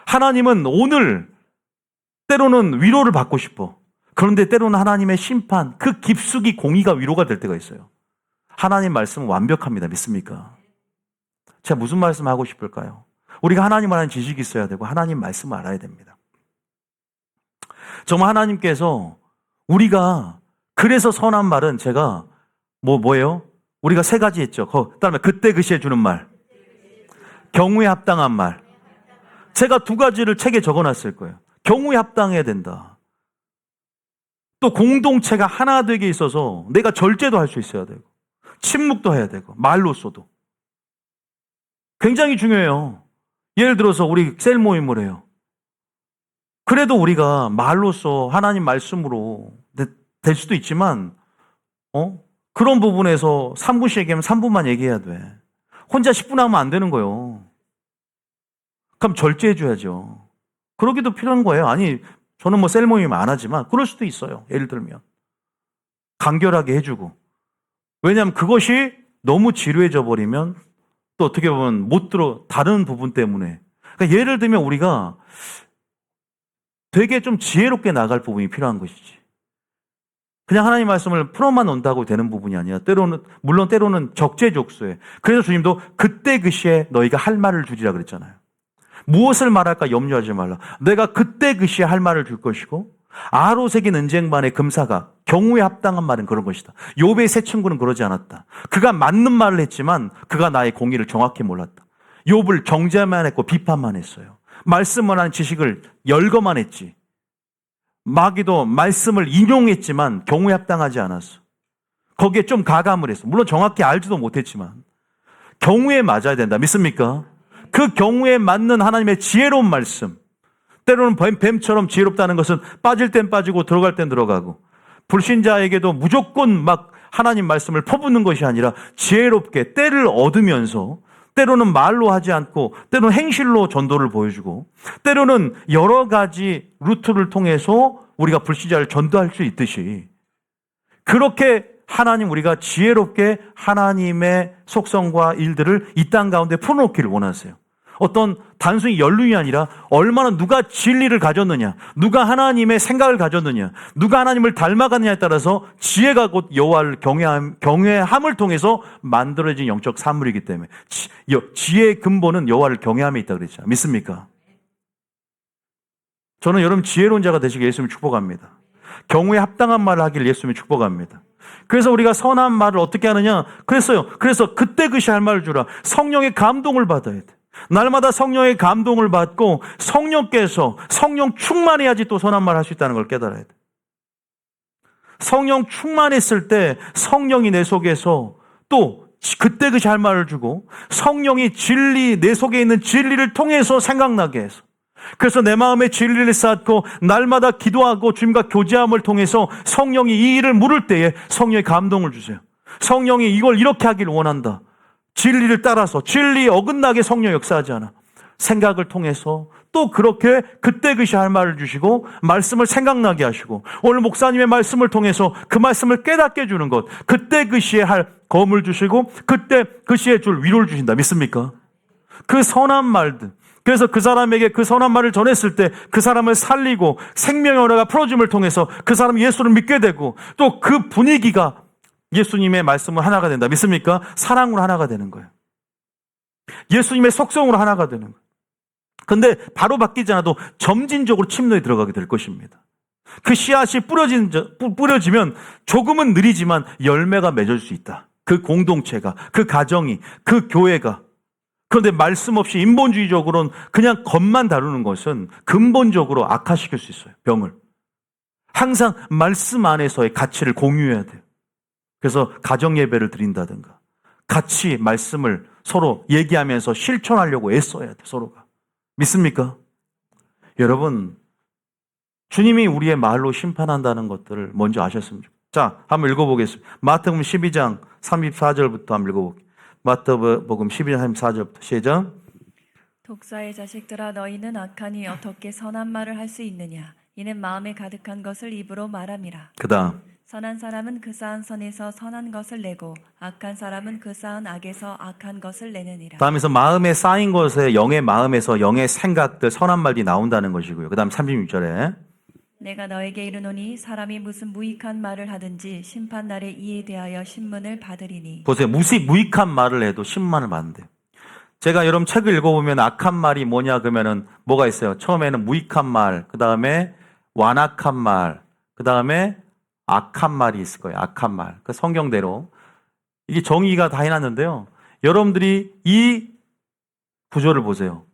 하나님은 오늘 때로는 위로를 받고 싶어. 그런데 때로는 하나님의 심판, 그 깊숙이 공의가 위로가 될 때가 있어요. 하나님 말씀은 완벽합니다. 믿습니까? 제가 무슨 말씀 하고 싶을까요? 우리가 하나님을 아는 지식이 있어야 되고 하나님 말씀을 알아야 됩니다. 정말 하나님께서 우리가 그래서 선한 말은 제가 뭐예요? 우리가 세 가지 했죠. 그다음에 그때 그 시에 주는 말, 경우에 합당한 말. 제가 두 가지를 책에 적어놨을 거예요. 경우에 합당해야 된다. 또 공동체가 하나 되게 있어서 내가 절제도 할 수 있어야 되고 침묵도 해야 되고 말로써도 굉장히 중요해요. 예를 들어서 우리 셀 모임을 해요. 그래도 우리가 말로써 하나님 말씀으로 될 수도 있지만 그런 부분에서 3분씩 얘기하면 3분만 얘기해야 돼. 혼자 10분 하면 안 되는 거예요. 그럼 절제해 줘야죠. 그러기도 필요한 거예요. 저는 뭐 셀 모임 안 하지만 그럴 수도 있어요. 예를 들면 간결하게 해주고. 왜냐하면 그것이 너무 지루해져 버리면 또 어떻게 보면 못 들어 다른 부분 때문에. 그러니까 예를 들면 우리가 되게 좀 지혜롭게 나갈 부분이 필요한 것이지. 그냥 하나님 말씀을 풀어만 온다고 되는 부분이 아니라 물론 때로는 적재적소에. 그래서 주님도 그때 그 시에 너희가 할 말을 주리라 그랬잖아요. 무엇을 말할까 염려하지 말라. 내가 그때 그 시에 할 말을 줄 것이고 아로새긴 은쟁반의 금사가 경우에 합당한 말은 그런 것이다. 욥의 세 친구는 그러지 않았다. 그가 맞는 말을 했지만 그가 나의 공의를 정확히 몰랐다. 욥을 정죄만 했고 비판만 했어요. 말씀을 한 지식을 열거만 했지. 마귀도 말씀을 인용했지만 경우에 합당하지 않았어. 거기에 좀 가감을 했어. 물론 정확히 알지도 못했지만 경우에 맞아야 된다. 믿습니까? 그 경우에 맞는 하나님의 지혜로운 말씀. 때로는 뱀처럼 지혜롭다는 것은 빠질 땐 빠지고 들어갈 땐 들어가고 불신자에게도 무조건 막 하나님 말씀을 퍼붓는 것이 아니라 지혜롭게 때를 얻으면서 때로는 말로 하지 않고 때로는 행실로 전도를 보여주고 때로는 여러 가지 루트를 통해서 우리가 불신자를 전도할 수 있듯이 그렇게 하나님 우리가 지혜롭게 하나님의 속성과 일들을 이 땅 가운데 풀어놓기를 원하세요. 어떤 단순히 연륜이 아니라 얼마나 누가 진리를 가졌느냐, 누가 하나님의 생각을 가졌느냐, 누가 하나님을 닮아가느냐에 따라서 지혜가 곧 여호와를 경외함을 통해서 만들어진 영적 산물이기 때문에 지혜의 근본은 여호와를 경외함에 있다 그랬죠. 믿습니까? 저는 여러분 지혜로운 자가 되시길 예수님을 축복합니다. 경우에 합당한 말을 하길 예수님을 축복합니다. 그래서 우리가 선한 말을 어떻게 하느냐? 그랬어요. 그래서 그때 그시 할 말을 주라. 성령의 감동을 받아야 돼. 날마다 성령의 감동을 받고 성령께서 성령 충만해야지 또 선한 말 할 수 있다는 걸 깨달아야 돼. 성령 충만했을 때 성령이 내 속에서 또 그때 그시 할 말을 주고 성령이 진리 내 속에 있는 진리를 통해서 생각나게 해서 그래서 내 마음에 진리를 쌓고 날마다 기도하고 주님과 교제함을 통해서 성령이 이 일을 물을 때에 성령의 감동을 주세요. 성령이 이걸 이렇게 하기를 원한다. 진리를 따라서 진리에 어긋나게 성령 역사하지 않아. 생각을 통해서 또 그렇게 그때 그시 할 말을 주시고 말씀을 생각나게 하시고 오늘 목사님의 말씀을 통해서 그 말씀을 깨닫게 해주는 것, 그때 그시에 할 검을 주시고 그때 그시에 줄 위로를 주신다. 믿습니까? 그 선한 말들, 그래서 그 사람에게 그 선한 말을 전했을 때 그 사람을 살리고 생명의 언어가 풀어줌을 통해서 그 사람이 예수를 믿게 되고 또 그 분위기가 예수님의 말씀으로 하나가 된다. 믿습니까? 사랑으로 하나가 되는 거예요. 예수님의 속성으로 하나가 되는 거예요. 근데 바로 바뀌지 않아도 점진적으로 침노에 들어가게 될 것입니다. 그 씨앗이 뿌려지면 조금은 느리지만 열매가 맺을 수 있다. 그 공동체가, 그 가정이, 그 교회가. 그런데 말씀 없이 인본주의적으로는 그냥 겉만 다루는 것은 근본적으로 악화시킬 수 있어요. 병을. 항상 말씀 안에서의 가치를 공유해야 돼요. 그래서 가정 예배를 드린다든가 같이 말씀을 서로 얘기하면서 실천하려고 애써야 돼, 서로가. 믿습니까? 여러분, 주님이 우리의 말로 심판한다는 것들을 먼저 아셨으면 좋겠어요. 자, 한번 읽어보겠습니다. 마태복음 12장 34절부터 한번 읽어볼게요. 마태복음 12장 34절부터 시작. 독사의 자식들아, 너희는 악하니 어떻게 선한 말을 할 수 있느냐? 이는 마음에 가득한 것을 입으로 말함이라. 그 다음. 선한 사람은 그 쌓은 선에서 선한 것을 내고 악한 사람은 그 쌓은 악에서 악한 것을 내느니라. 다음에서 마음에 쌓인 것에 영의 마음에서 영의 생각들, 선한 말이 나온다는 것이고요. 그 다음 36절에 내가 너에게 이르노니 사람이 무슨 무익한 말을 하든지 심판날에 이에 대하여 신문을 받으리니. 보세요. 무익한 말을 해도 신문을 받는대요. 제가 여러분 책을 읽어보면 악한 말이 뭐냐 그러면은 뭐가 있어요? 처음에는 무익한 말, 그 다음에 완악한 말, 그 다음에 악한 말이 있을 거예요. 악한 말. 그 성경대로. 이게 정의가 다 해놨는데요. 여러분들이 이 구조를 보세요.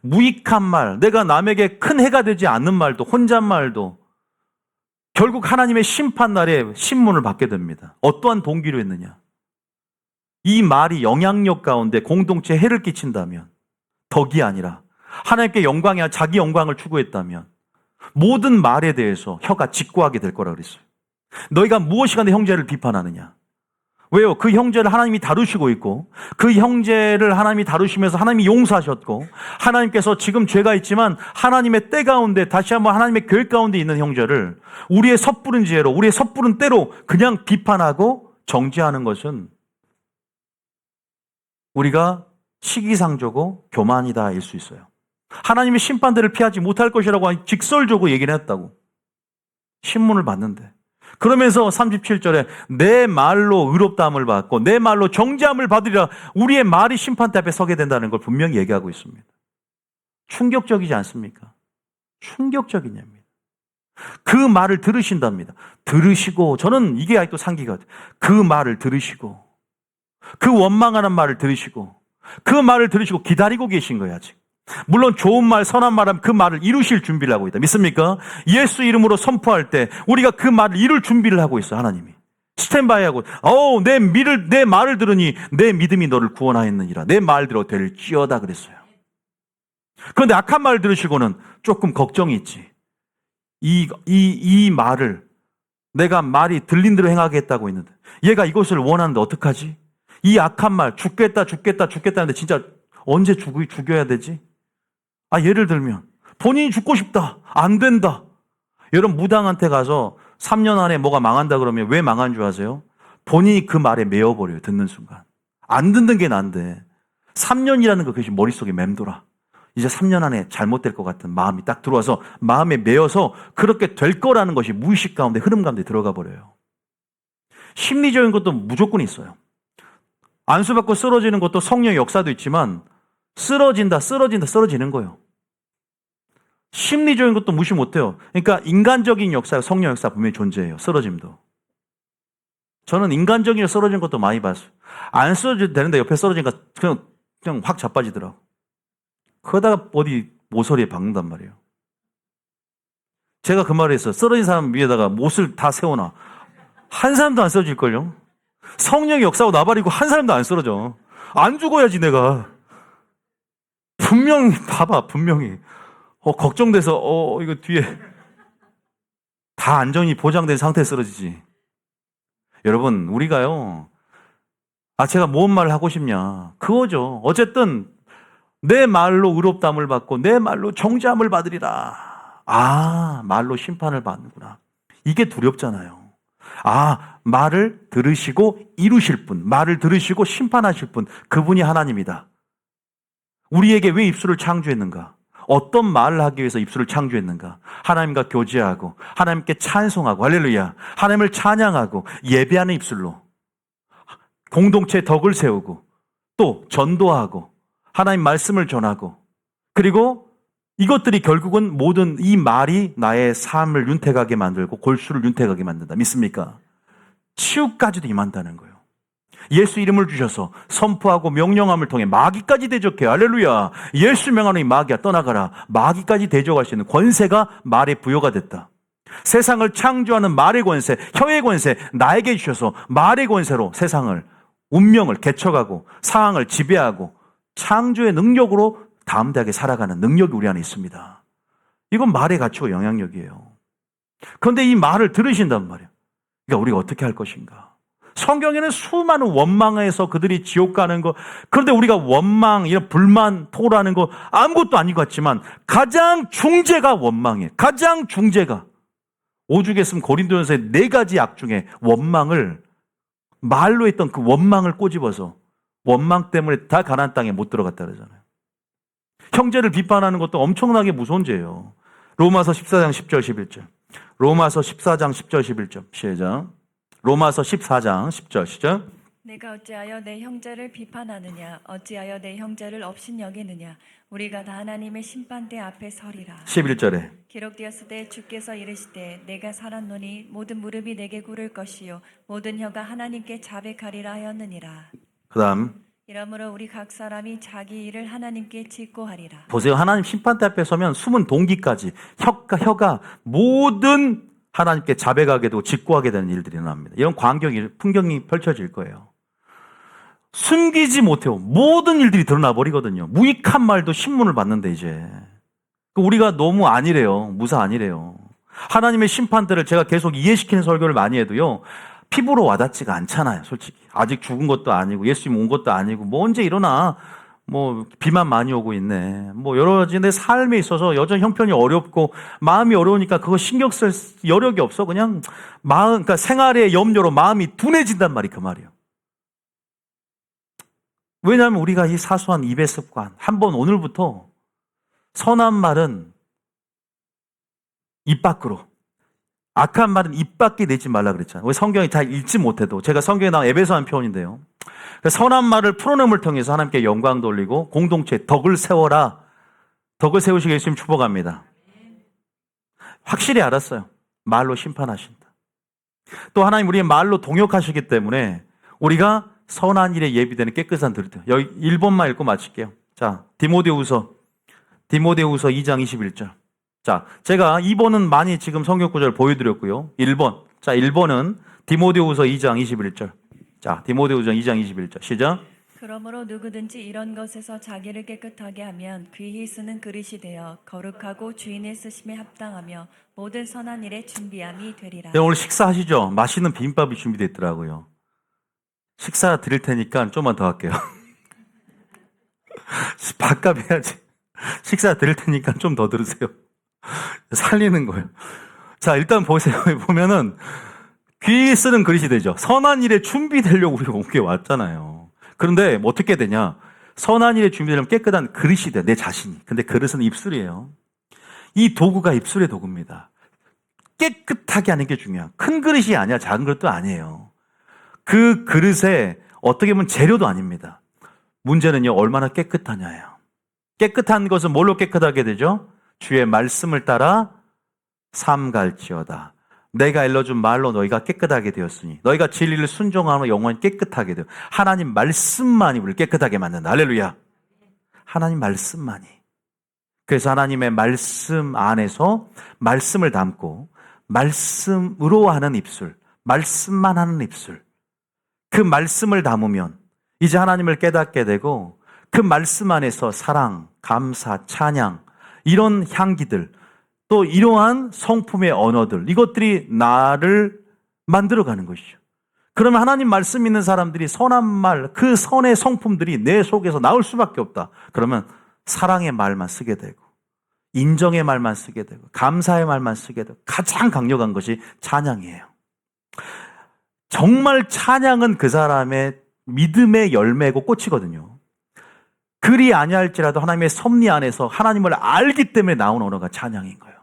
무익한 말, 내가 남에게 큰 해가 되지 않는 말도, 혼잣말도 결국 하나님의 심판날에 신문을 받게 됩니다. 어떠한 동기로 했느냐? 이 말이 영향력 가운데 공동체에 해를 끼친다면, 덕이 아니라 하나님께 영광이 아니라 자기 영광을 추구했다면 모든 말에 대해서 혀가 직고하게 될 거라고 그랬어요. 너희가 무엇이 간에 형제를 비판하느냐? 왜요? 그 형제를 하나님이 다루시고 있고 그 형제를 하나님이 다루시면서 하나님이 용서하셨고 하나님께서 지금 죄가 있지만 하나님의 때 가운데 다시 한번 하나님의 계획 가운데 있는 형제를 우리의 섣부른 지혜로 우리의 섣부른 때로 그냥 비판하고 정죄하는 것은 우리가 시기상조고 교만이다 일 수 있어요. 하나님의 심판대를 피하지 못할 것이라고 직설적으로 얘기를 했다고. 신문을 받는데. 그러면서 37절에 내 말로 의롭다함을 받고 내 말로 정죄함을 받으리라. 우리의 말이 심판대 앞에 서게 된다는 걸 분명히 얘기하고 있습니다. 충격적이지 않습니까? 충격적이냐입니다. 그 말을 들으신답니다. 들으시고 저는 이게 아직도 상기가 돼요. 그 말을 들으시고 그 원망하는 말을 들으시고 그 말을 들으시고 기다리고 계신 거예요 아직. 물론 좋은 말, 선한 말하면 그 말을 이루실 준비를 하고 있다. 믿습니까? 예수 이름으로 선포할 때 우리가 그 말을 이룰 준비를 하고 있어요. 하나님이. 스탠바이하고 내 말을 들으니 내 믿음이 너를 구원하였느니라. 내 말대로 될지어다 그랬어요. 그런데 악한 말 들으시고는 조금 걱정이 있지. 이 말을 내가 말이 들린 대로 행하겠다고 했는데 얘가 이것을 원하는데 어떡하지? 이 악한 말 죽겠다 하는데 진짜 언제 죽여야 되지? 예를 들면 본인이 죽고 싶다. 안 된다. 여러분 무당한테 가서 3년 안에 뭐가 망한다 그러면 왜 망한 줄 아세요? 본인이 그 말에 매여버려요. 듣는 순간. 안 듣는 게 난데 3년이라는 거 그것이 머릿속에 맴돌아. 이제 3년 안에 잘못될 것 같은 마음이 딱 들어와서 마음에 매여서 그렇게 될 거라는 것이 무의식 가운데 흐름 가운데 들어가 버려요. 심리적인 것도 무조건 있어요. 안수받고 쓰러지는 것도 성령의 역사도 있지만 쓰러지는 거예요. 심리적인 것도 무시 못해요. 그러니까 인간적인 역사, 성령 역사 분명히 존재해요. 쓰러짐도. 저는 인간적인 쓰러진 것도 많이 봤어요. 안 쓰러져도 되는데 옆에 쓰러지니까 그냥 확 자빠지더라고. 그러다가 어디 모서리에 박는단 말이에요. 제가 그 말을 했어요. 쓰러진 사람 위에다가 못을 다 세워놔. 한 사람도 안 쓰러질걸요? 성령의 역사고 나발이고 한 사람도 안 쓰러져. 안 죽어야지 내가. 분명히 봐봐. 분명히. 걱정돼서 이거 뒤에 다 안전이 보장된 상태에 쓰러지지. 여러분 우리가요 아, 제가 뭔 말 하고 싶냐. 그거죠. 어쨌든 내 말로 의롭다함을 받고 내 말로 정죄함을 받으리라. 아, 말로 심판을 받는구나. 이게 두렵잖아요. 아, 말을 들으시고 이루실 분, 말을 들으시고 심판하실 분, 그분이 하나님이다. 우리에게 왜 입술을 창조했는가? 어떤 말을 하기 위해서 입술을 창조했는가? 하나님과 교제하고 하나님께 찬송하고 할렐루야, 하나님을 찬양하고 예배하는 입술로 공동체의 덕을 세우고 또 전도하고 하나님 말씀을 전하고, 그리고 이것들이 결국은 모든 이 말이 나의 삶을 윤택하게 만들고 골수를 윤택하게 만든다. 믿습니까? 치유까지도 임한다는 거예요. 예수 이름을 주셔서 선포하고 명령함을 통해 마귀까지 대적해요. 할렐루야. 예수 명하는 이 마귀야 떠나가라. 마귀까지 대적할 수 있는 권세가 말에 부여가 됐다. 세상을 창조하는 말의 권세, 혀의 권세 나에게 주셔서 말의 권세로 세상을, 운명을 개척하고 상황을 지배하고 창조의 능력으로 담대하게 살아가는 능력이 우리 안에 있습니다. 이건 말의 가치고 영향력이에요. 그런데 이 말을 들으신단 말이에요. 그러니까 우리가 어떻게 할 것인가? 성경에는 수많은 원망에서 그들이 지옥 가는 거, 그런데 우리가 원망, 이런 불만, 토라는 거 아무것도 아닌 것 같지만 가장 중재가 원망이에요. 가장 중재가. 오죽에 쓰면 고린도전서의 4가지 악 중에 원망을, 말로 했던 그 원망을 꼬집어서 원망 때문에 다 가나안 땅에 못 들어갔다 그러잖아요. 형제를 비판하는 것도 엄청나게 무서운 죄예요. 로마서 14장 10절 11절. 로마서 14장 10절 11절. 시작. 로마서 14장 10절 시작. 내가 어찌하여 내 형제를 비판하느냐? 어찌하여 내 형제를 업신여기느냐? 우리가 다 하나님의 심판대 앞에 서리라. 11절에 기록되었을 때 주께서 이르시되 내가 살았노니 모든 무릎이 내게 꿇을 것이요 모든 혀가 하나님께 자백하리라 하였느니라. 그 다음 이러므로 우리 각 사람이 자기 일을 하나님께 직고하리라. 보세요. 하나님 심판대 앞에 서면 숨은 동기까지 혀가 모든 하나님께 자백하게 되고 직고하게 되는 일들이 일어납니다. 이런 풍경이 펼쳐질 거예요. 숨기지 못해요. 모든 일들이 드러나 버리거든요. 무익한 말도 신문을 받는데 이제 우리가 너무 아니래요. 무사 아니래요. 하나님의 심판들을 제가 계속 이해시키는 설교를 많이 해도요, 피부로 와닿지가 않잖아요. 솔직히 아직 죽은 것도 아니고 예수님 온 것도 아니고 뭐 언제 일어나, 뭐 비만 많이 오고 있네, 뭐 여러 가지 내 삶에 있어서 여전히 형편이 어렵고 마음이 어려우니까 그거 신경 쓸 여력이 없어. 그냥 마음, 그러니까 생활의 염려로 마음이 둔해진단 말이 그 말이에요. 왜냐하면 우리가 이 사소한 입의 습관, 한번 오늘부터 선한 말은 입 밖으로, 악한 말은 입 밖에 내지 말라 그랬잖아요. 왜 성경이 다 읽지 못해도, 제가 성경에 나온 에베소 한 표현인데요. 선한 말을 풀어냄을 통해서 하나님께 영광 돌리고 공동체 덕을 세워라. 덕을 세우시게 예수님 축복합니다. 확실히 알았어요. 말로 심판하신다. 또 하나님 우리의 말로 동역하시기 때문에 우리가 선한 일에 예비되는 깨끗한 들들. 여기 1번만 읽고 마칠게요. 자, 디모데후서 2장 21절. 자, 제가 2번은 많이 지금 성경 구절 보여드렸고요. 1번. 자, 1번은 디모데후서 2장 21절. 자, 디모데후서 2장 21절. 시작. 그러므로 누구든지 이런 것에서 자기를 깨끗하게 하면 귀히 쓰는 그릇이 되어 거룩하고 주인의 쓰심에 합당하며 모든 선한 일에 준비함이 되리라. 네, 오늘 식사하시죠? 맛있는 비빔밥이 준비되어 있더라고요. 식사 드릴 테니까 좀만 더 할게요. 밥값 해야지. 식사 드릴 테니까 좀 더 들으세요. 살리는 거예요. 자, 일단 보세요. 보면은 귀 쓰는 그릇이 되죠. 선한 일에 준비되려고 우리가 온 게 왔잖아요. 그런데 뭐 어떻게 되냐? 선한 일에 준비되려면 깨끗한 그릇이 돼, 내 자신이. 근데 그릇은 입술이에요. 이 도구가 입술의 도구입니다. 깨끗하게 하는 게 중요해요. 큰 그릇이 아니야, 작은 그릇도 아니에요. 그 그릇에 어떻게 보면 재료도 아닙니다. 문제는요, 얼마나 깨끗하냐예요. 깨끗한 것은 뭘로 깨끗하게 되죠? 주의 말씀을 따라 삼갈지어다. 내가 일러준 말로 너희가 깨끗하게 되었으니 너희가 진리를 순종하며 영원히 깨끗하게 되어. 하나님 말씀만이 우리를 깨끗하게 만든다. 할렐루야. 하나님 말씀만이. 그래서 하나님의 말씀 안에서 말씀을 담고 말씀으로 하는 입술, 말씀만 하는 입술, 그 말씀을 담으면 이제 하나님을 깨닫게 되고 그 말씀 안에서 사랑, 감사, 찬양, 이런 향기들, 또 이러한 성품의 언어들, 이것들이 나를 만들어가는 것이죠. 그러면 하나님 말씀 있는 사람들이 선한 말, 그 선의 성품들이 내 속에서 나올 수밖에 없다. 그러면 사랑의 말만 쓰게 되고, 인정의 말만 쓰게 되고, 감사의 말만 쓰게 되고, 가장 강력한 것이 찬양이에요. 정말 찬양은 그 사람의 믿음의 열매고 꽃이거든요. 그리 아니할지라도 하나님의 섭리 안에서 하나님을 알기 때문에 나온 언어가 찬양인 거예요.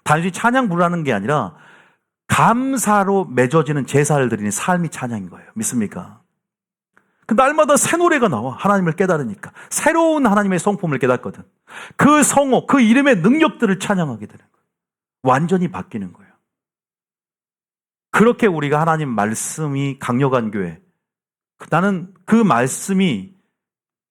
단순히 찬양 부르는 게 아니라 감사로 맺어지는 제사를 드리는 삶이 찬양인 거예요. 믿습니까? 그 날마다 새 노래가 나와. 하나님을 깨달으니까. 새로운 하나님의 성품을 깨닫거든. 그 성호, 그 이름의 능력들을 찬양하게 되는 거예요. 완전히 바뀌는 거예요. 그렇게 우리가 하나님 말씀이 강력한 교회, 나는 그 말씀이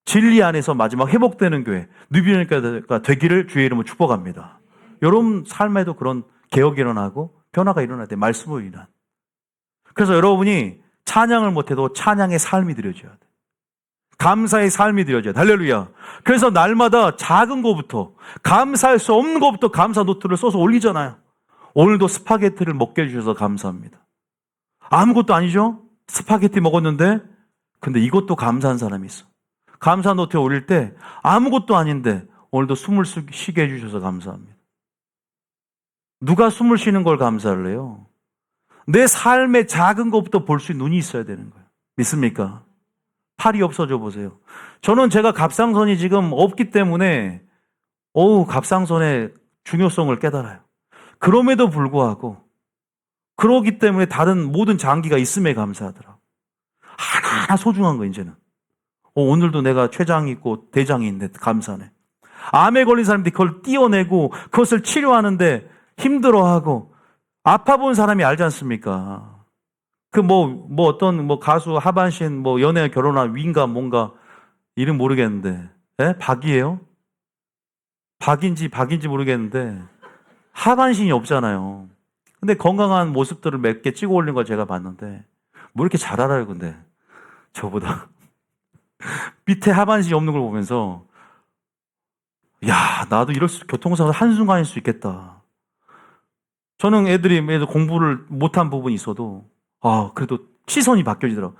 진리 안에서 마지막 회복되는 교회, 뉴비전교회가 되기를 주의 이름으로 축복합니다. 여러분 삶에도 그런 개혁이 일어나고 변화가 일어나야 돼. 말씀으로 인한. 그래서 여러분이 찬양을 못해도 찬양의 삶이 드려져야 돼. 감사의 삶이 드려져야 돼. 할렐루야. 그래서 날마다 작은 것부터, 감사할 수 없는 것부터 감사 노트를 써서 올리잖아요. 오늘도 스파게티를 먹게 해주셔서 감사합니다. 아무것도 아니죠? 스파게티 먹었는데, 근데 이것도 감사한 사람이 있어. 감사 노트에 올릴 때 아무것도 아닌데 오늘도 숨을 쉬게 해주셔서 감사합니다. 누가 숨을 쉬는 걸 감사를 해요? 내 삶의 작은 것부터 볼 수 있는 눈이 있어야 되는 거예요. 믿습니까? 팔이 없어져 보세요. 저는 제가 갑상선이 지금 없기 때문에 갑상선의 중요성을 깨달아요. 그럼에도 불구하고 그러기 때문에 다른 모든 장기가 있음에 감사하더라고요. 하나하나 소중한 거 이제는. 오늘도 내가 췌장이 있고 대장이 있는데 감사하네. 암에 걸린 사람들이 그걸 띄어내고 그것을 치료하는데 힘들어하고 아파 본 사람이 알지 않습니까? 어떤 가수 하반신 연애 결혼한 위인가 뭔가 이름 모르겠는데 박이에요? 박인지 모르겠는데 하반신이 없잖아요. 근데 건강한 모습들을 몇 개 찍어 올린 걸 제가 봤는데 뭐 이렇게 잘 알아요, 근데 저보다. 밑에 하반신이 없는 걸 보면서 나도 이럴 교통사고 한순간일 수 있겠다. 저는 애들 공부를 못한 부분이 있어도 그래도 시선이 바뀌어지더라고요.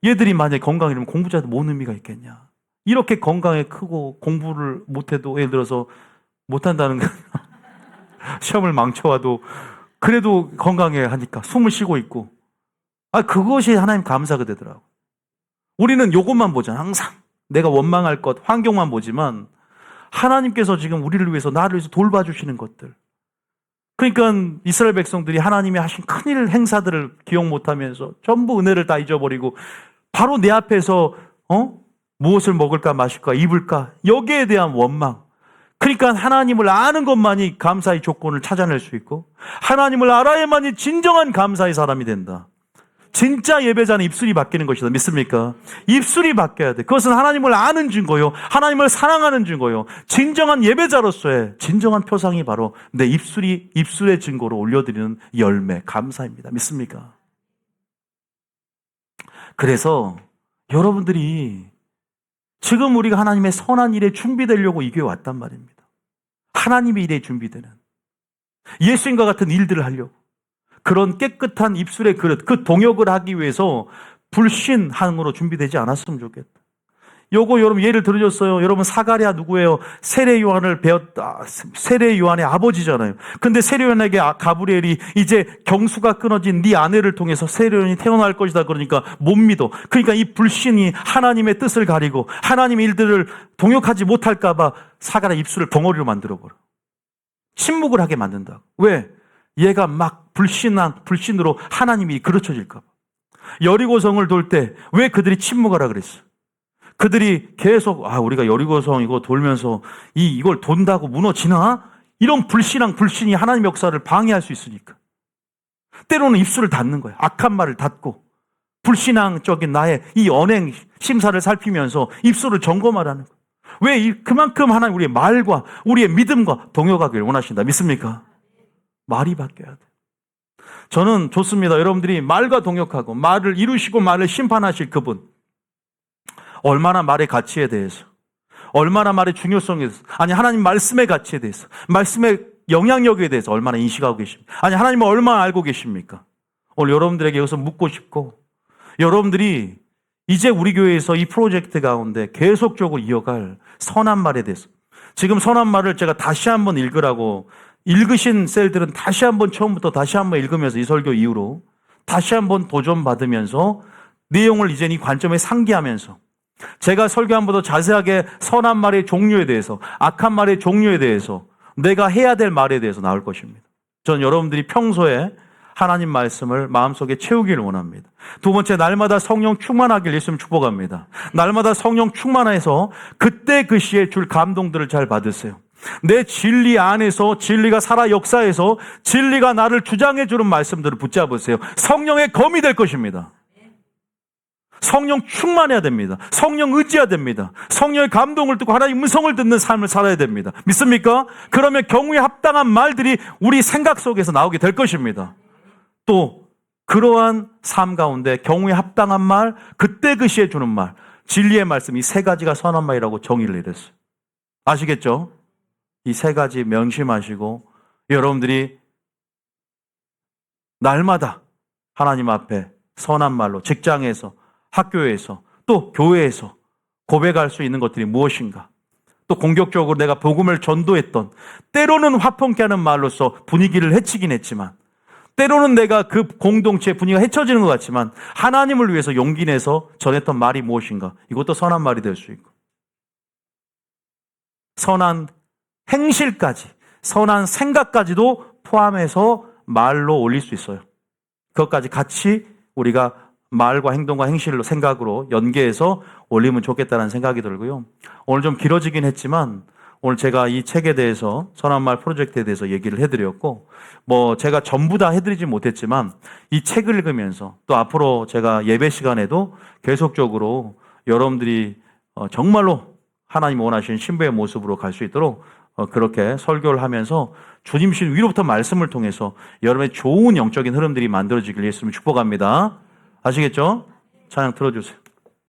얘들이 만약에 건강이라면 공부 잘해도 뭔 의미가 있겠냐. 이렇게 건강에 크고 공부를 못해도 예를 들어서 못한다는 거 시험을 망쳐와도 그래도 건강해 하니까 숨을 쉬고 있고 그것이 하나님 감사가 되더라고요. 우리는 요것만 보잖아. 항상 내가 원망할 것, 환경만 보지만 하나님께서 지금 우리를 위해서 나를 위해서 돌봐주시는 것들. 그러니까 이스라엘 백성들이 하나님이 하신 큰일 행사들을 기억 못하면서 전부 은혜를 다 잊어버리고 바로 내 앞에서 무엇을 먹을까 마실까 입을까 여기에 대한 원망. 그러니까 하나님을 아는 것만이 감사의 조건을 찾아낼 수 있고 하나님을 알아야만이 진정한 감사의 사람이 된다. 진짜 예배자는 입술이 바뀌는 것이다. 믿습니까? 입술이 바뀌어야 돼. 그것은 하나님을 아는 증거요. 하나님을 사랑하는 증거요. 진정한 예배자로서의 진정한 표상이 바로 내 입술의 증거로 올려드리는 열매, 감사입니다. 믿습니까? 그래서 여러분들이 지금 우리가 하나님의 선한 일에 준비되려고 이 교회 왔단 말입니다. 하나님의 일에 준비되는 예수님과 같은 일들을 하려고 그런 깨끗한 입술의 그릇, 그 동역을 하기 위해서 불신함으로 준비되지 않았으면 좋겠다. 요거 여러분 예를 들어줬어요. 여러분 사가랴 누구예요? 세례 요한을 배웠다. 세례 요한의 아버지잖아요. 근데 세례 요한에게 가브리엘이 이제 경수가 끊어진 네 아내를 통해서 세례 요한이 태어날 것이다 그러니까 못 믿어. 그러니까 이 불신이 하나님의 뜻을 가리고 하나님의 일들을 동역하지 못할까 봐 사가랴 입술을 벙어리로 만들어버려. 침묵을 하게 만든다. 왜? 얘가 막 불신으로 하나님이 그르쳐질까 봐. 여리고성을 돌 때 왜 그들이 침묵하라 그랬어? 그들이 계속 우리가 여리고성 이거 돌면서 이걸 돈다고 무너지나? 이런 불신이 하나님의 역사를 방해할 수 있으니까. 때로는 입술을 닫는 거야. 악한 말을 닫고 불신앙적인 나의 이 언행 심사를 살피면서 입술을 점검하라는 거야. 왜 그만큼 하나님 우리의 말과 우리의 믿음과 동역하기를 원하신다. 믿습니까? 말이 바뀌어야 돼. 저는 좋습니다. 여러분들이 말과 동역하고 말을 이루시고 말을 심판하실 그분. 얼마나 말의 가치에 대해서, 얼마나 말의 중요성에 대해서, 하나님 말씀의 가치에 대해서, 말씀의 영향력에 대해서 얼마나 인식하고 계십니까? 하나님을 얼마나 알고 계십니까? 오늘 여러분들에게 여기서 묻고 싶고, 여러분들이 이제 우리 교회에서 이 프로젝트 가운데 계속적으로 이어갈 선한 말에 대해서, 지금 선한 말을 제가 다시 한번 읽으라고 읽으신 셀들은 다시 한번 처음부터 다시 한번 읽으면서 이 설교 이후로 다시 한번 도전받으면서 내용을 이제 이 관점에 상기하면서 제가 설교한 것보다 자세하게 선한 말의 종류에 대해서, 악한 말의 종류에 대해서, 내가 해야 될 말에 대해서 나올 것입니다. 전 여러분들이 평소에 하나님 말씀을 마음속에 채우기를 원합니다. 두 번째, 날마다 성령 충만하길 예수님 축복합니다. 날마다 성령 충만해서 그때 그 시에 줄 감동들을 잘 받으세요. 내 진리 안에서 진리가 살아 역사해서 진리가 나를 주장해 주는 말씀들을 붙잡으세요. 성령의 검이 될 것입니다. 성령 충만해야 됩니다. 성령 의지해야 됩니다. 성령의 감동을 듣고 하나님의 음성을 듣는 삶을 살아야 됩니다. 믿습니까? 그러면 경우에 합당한 말들이 우리 생각 속에서 나오게 될 것입니다. 또 그러한 삶 가운데 경우에 합당한 말, 그때 그 시에 주는 말, 진리의 말씀, 이 세 가지가 선한 말이라고 정의를 내렸어요. 아시겠죠? 이 세 가지 명심하시고 여러분들이 날마다 하나님 앞에 선한 말로 직장에서, 학교에서, 또 교회에서 고백할 수 있는 것들이 무엇인가? 또 공격적으로 내가 복음을 전도했던, 때로는 화평케 하는 말로서 분위기를 해치긴 했지만, 때로는 내가 그 공동체 분위기가 해쳐지는 것 같지만 하나님을 위해서 용기 내서 전했던 말이 무엇인가? 이것도 선한 말이 될 수 있고, 선한 행실까지, 선한 생각까지도 포함해서 말로 올릴 수 있어요. 그것까지 같이 우리가 말과 행동과 행실로, 생각으로 연계해서 올리면 좋겠다는 생각이 들고요. 오늘 좀 길어지긴 했지만 오늘 제가 이 책에 대해서, 선한 말 프로젝트에 대해서 얘기를 해드렸고, 제가 전부 다 해드리지 못했지만 이 책을 읽으면서 또 앞으로 제가 예배 시간에도 계속적으로 여러분들이 정말로 하나님 원하시는 신부의 모습으로 갈 수 있도록 그렇게 설교를 하면서 주님신 위로부터 말씀을 통해서 여러분의 좋은 영적인 흐름들이 만들어지길 예수님 축복합니다. 아시겠죠? 찬양 틀어주세요.